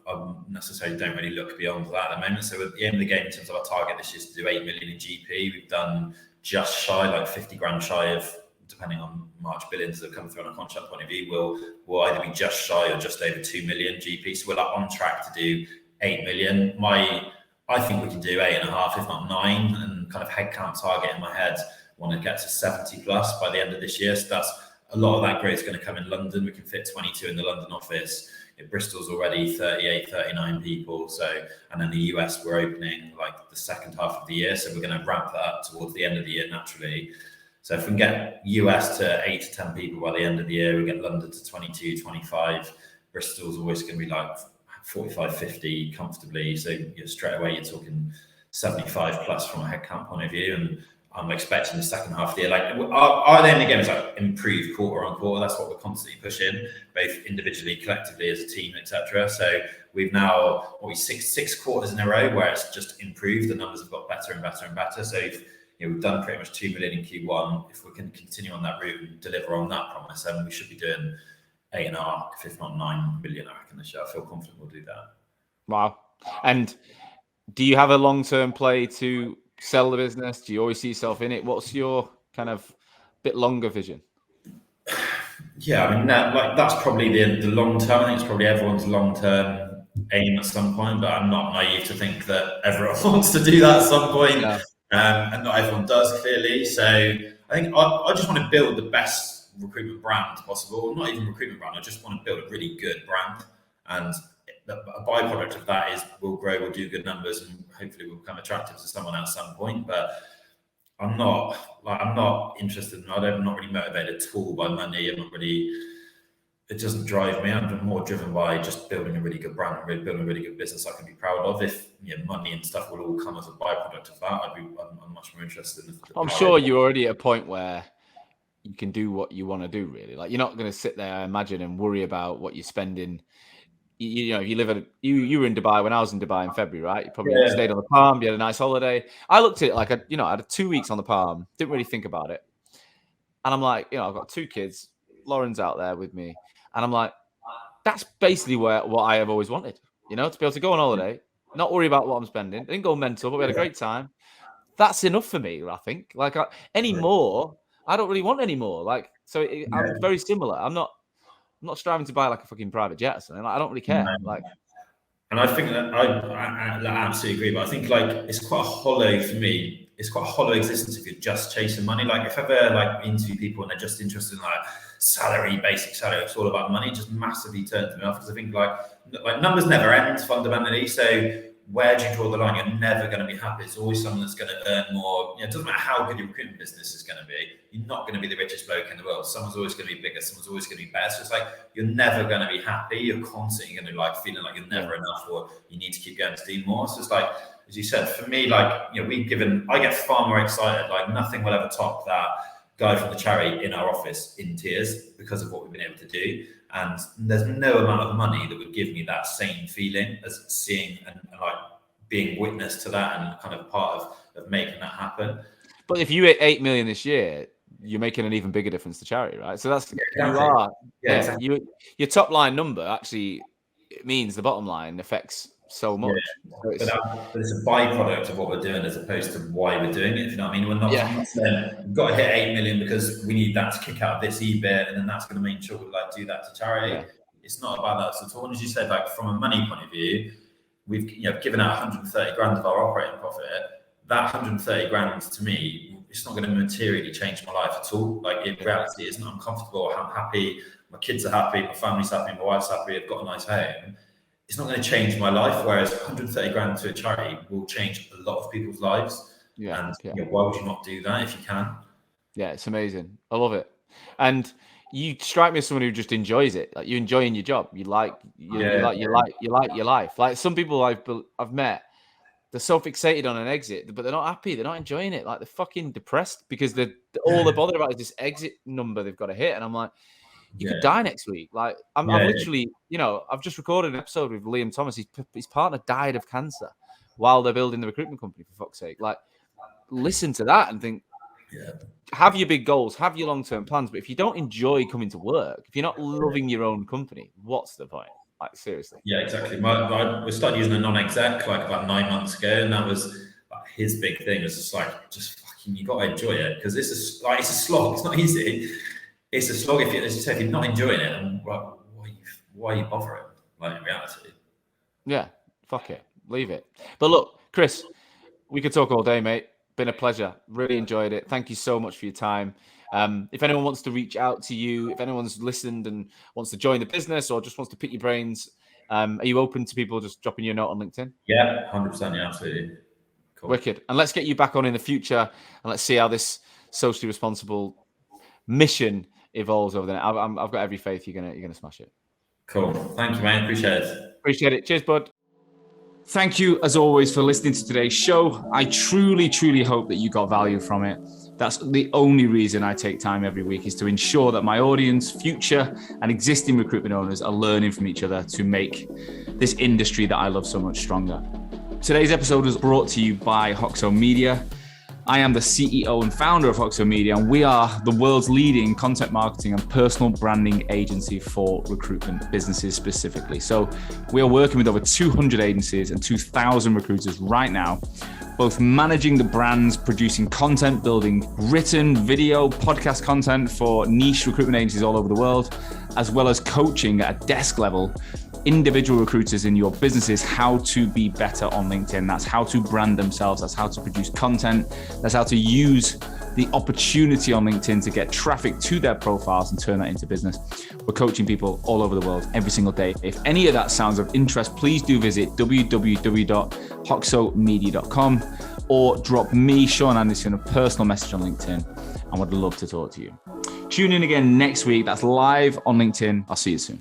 I necessarily don't really look beyond that at the moment. So at the end of the game, in terms of our target this year, is to do 8 million in GP. We've done just shy, like 50 grand shy of, depending on March billings that come through on a contract point of view, we'll either be just shy or just over 2 million GP. So we're like on track to do 8 million. I think we can do 8.5, if not 9, and kind of headcount target in my head, want to get to 70 plus by the end of this year. So that's a lot of that growth is going to come in London. We can fit 22 in the London office. Bristol's already 38, 39 people. So, and then the US, we're opening like the second half of the year. So we're going to ramp that up towards the end of the year naturally. So if we can get US to 8 to 10 people by the end of the year, we get London to 22, 25. Bristol's always going to be like 45, 50 comfortably. So straight away, you're talking 75 plus from a headcount point of view. And I'm expecting the second half of the year, like our aim again is like improve quarter on quarter. That's what we're constantly pushing, both individually, collectively, as a team, etc. So we've now six quarters in a row where it's just improved. The numbers have got better and better and better. So we've done pretty much 2 million in Q1. If we can continue on that route and deliver on that promise, then we should be doing 8.5, if not 9 million. I reckon this year. I feel confident we'll do that. Wow! And do you have a long-term play to sell the business? Do you always see yourself in it? What's your kind of bit longer vision? Yeah, I mean, that's probably the long term. I think it's probably everyone's long term aim at some point, but I'm not naive to think that everyone wants to do that at some point. Yeah. And not everyone does, clearly. So I think I just want to build the best recruitment brand possible. Not even recruitment brand. I just want to build a really good brand, and a byproduct of that is we'll grow, we'll do good numbers, and hopefully we'll become attractive to someone at some point. But I'm not interested in, I'm not really motivated at all by money. It doesn't drive me. I'm more driven by just building a really good brand, building a really good business I can be proud of. If money and stuff will all come as a byproduct of that, I'm much more interested in I'm sure you're already at a point where you can do what you want to do, really. Like, you're not going to sit there, I imagine, and worry about what you're spending. You were in Dubai when I was in Dubai in February, right? You probably stayed on the Palm. You had a nice holiday. I looked at it like I had 2 weeks on the Palm. Didn't really think about it, and I'm like, I've got 2 kids. Lauren's out there with me, and I'm like, that's basically what I have always wanted. To be able to go on holiday, not worry about what I'm spending. I didn't go mental, but we had a great time. That's enough for me, I think. Like any more, I don't really want any more. Like, so I'm very similar. I'm not striving to buy like a fucking private jet or something. Like, I don't really care. Like, and I think that I absolutely agree. But I think like it's quite hollow for me. It's quite a hollow existence if you're just chasing money. Like if ever like interview people and they're just interested in like salary, basic salary, it's all about money. It just massively turns me off because I think like numbers never end fundamentally. So where do you draw the line? You're never going to be happy. It's always someone that's going to earn more. It doesn't matter how good your recruitment business is going to be. You're not going to be the richest bloke in the world. Someone's always going to be bigger. Someone's always going to be better. So it's like you're never going to be happy. You're constantly going to like feeling like you're never enough, or you need to keep going to do more. So it's like, as you said, for me, like I get far more excited. Like nothing will ever top that guy from the charity in our office in tears because of what we've been able to do. And there's no amount of money that would give me that same feeling as seeing and like being witness to that and kind of part of making that happen. But if you hit 8 million this year, you're making an even bigger difference to charity, right? So that's exactly. Your top line number actually, it means the bottom line affects so much. So but it's a byproduct of what we're doing as opposed to why we're doing it. If you know what I mean, I'm not saying we've got to hit 8 million because we need that to kick out this EBIT, and then that's going to make sure we like do that to charity. Yeah. It's not about that at all. And as you said, like from a money point of view, we've given out 130 grand of our operating profit. That 130 grand to me, it's not going to materially change my life at all. Like in reality, it's not. I'm comfortable. I'm happy. My kids are happy. My family's happy. My wife's happy. I've got a nice home. It's not going to change my life. Whereas 130 grand to a charity will change a lot of people's lives. Yeah. And why would you not do that if you can? Yeah, it's amazing. I love it. And you strike me as someone who just enjoys it. Like you're enjoying your job. You like your life. Like some people I've met, they're so fixated on an exit, but they're not happy. They're not enjoying it. Like they're fucking depressed because all they're bothered about is this exit number they've got to hit. And I'm like, you could die next week. Like I'm literally, I've just recorded an episode with Liam Thomas. His partner died of cancer while they're building the recruitment company, for fuck's sake. Like listen to that and think, have your big goals, have your long-term plans. But if you don't enjoy coming to work, if you're not loving your own company, what's the point? Like seriously. Yeah, exactly. We started using a non-exec like about 9 months ago, and that was like, his big thing was just fucking, you got to enjoy it because it's a slog. It's not easy. It's a slog if you're not enjoying it. And why are you bothering? Like in reality. Yeah, fuck it, leave it. But look, Chris, we could talk all day, mate. Been a pleasure. Really enjoyed it. Thank you so much for your time. If anyone wants to reach out to you, if anyone's listened and wants to join the business or just wants to pick your brains, are you open to people just dropping you a note on LinkedIn? Yeah, 100%. Yeah, absolutely. Cool. Wicked. And let's get you back on in the future and let's see how this socially responsible mission evolves over there. I've got every faith you're gonna smash it. Cool. Thank you, man. Appreciate it. Cheers, bud. Thank you, as always, for listening to today's show. I truly, truly hope that you got value from it. That's the only reason I take time every week is to ensure that my audience, future and existing recruitment owners are learning from each other to make this industry that I love so much stronger. Today's episode was brought to you by Hoxo Media. I am the CEO and founder of Hoxo Media, and we are the world's leading content marketing and personal branding agency for recruitment businesses specifically. So we are working with over 200 agencies and 2,000 recruiters right now, both managing the brands, producing content, building written, video, podcast content for niche recruitment agencies all over the world, as well as coaching at a desk level individual recruiters in your businesses how to be better on LinkedIn. That's how to brand themselves. That's how to produce content. That's how to use the opportunity on LinkedIn to get traffic to their profiles and turn that into business. We're coaching people all over the world every single day. If any of that sounds of interest, please do visit www.hoxomedia.com or drop me, Sean Anderson, a personal message on LinkedIn. I would love to talk to you. Tune in again next week. That's live on LinkedIn. I'll see you soon.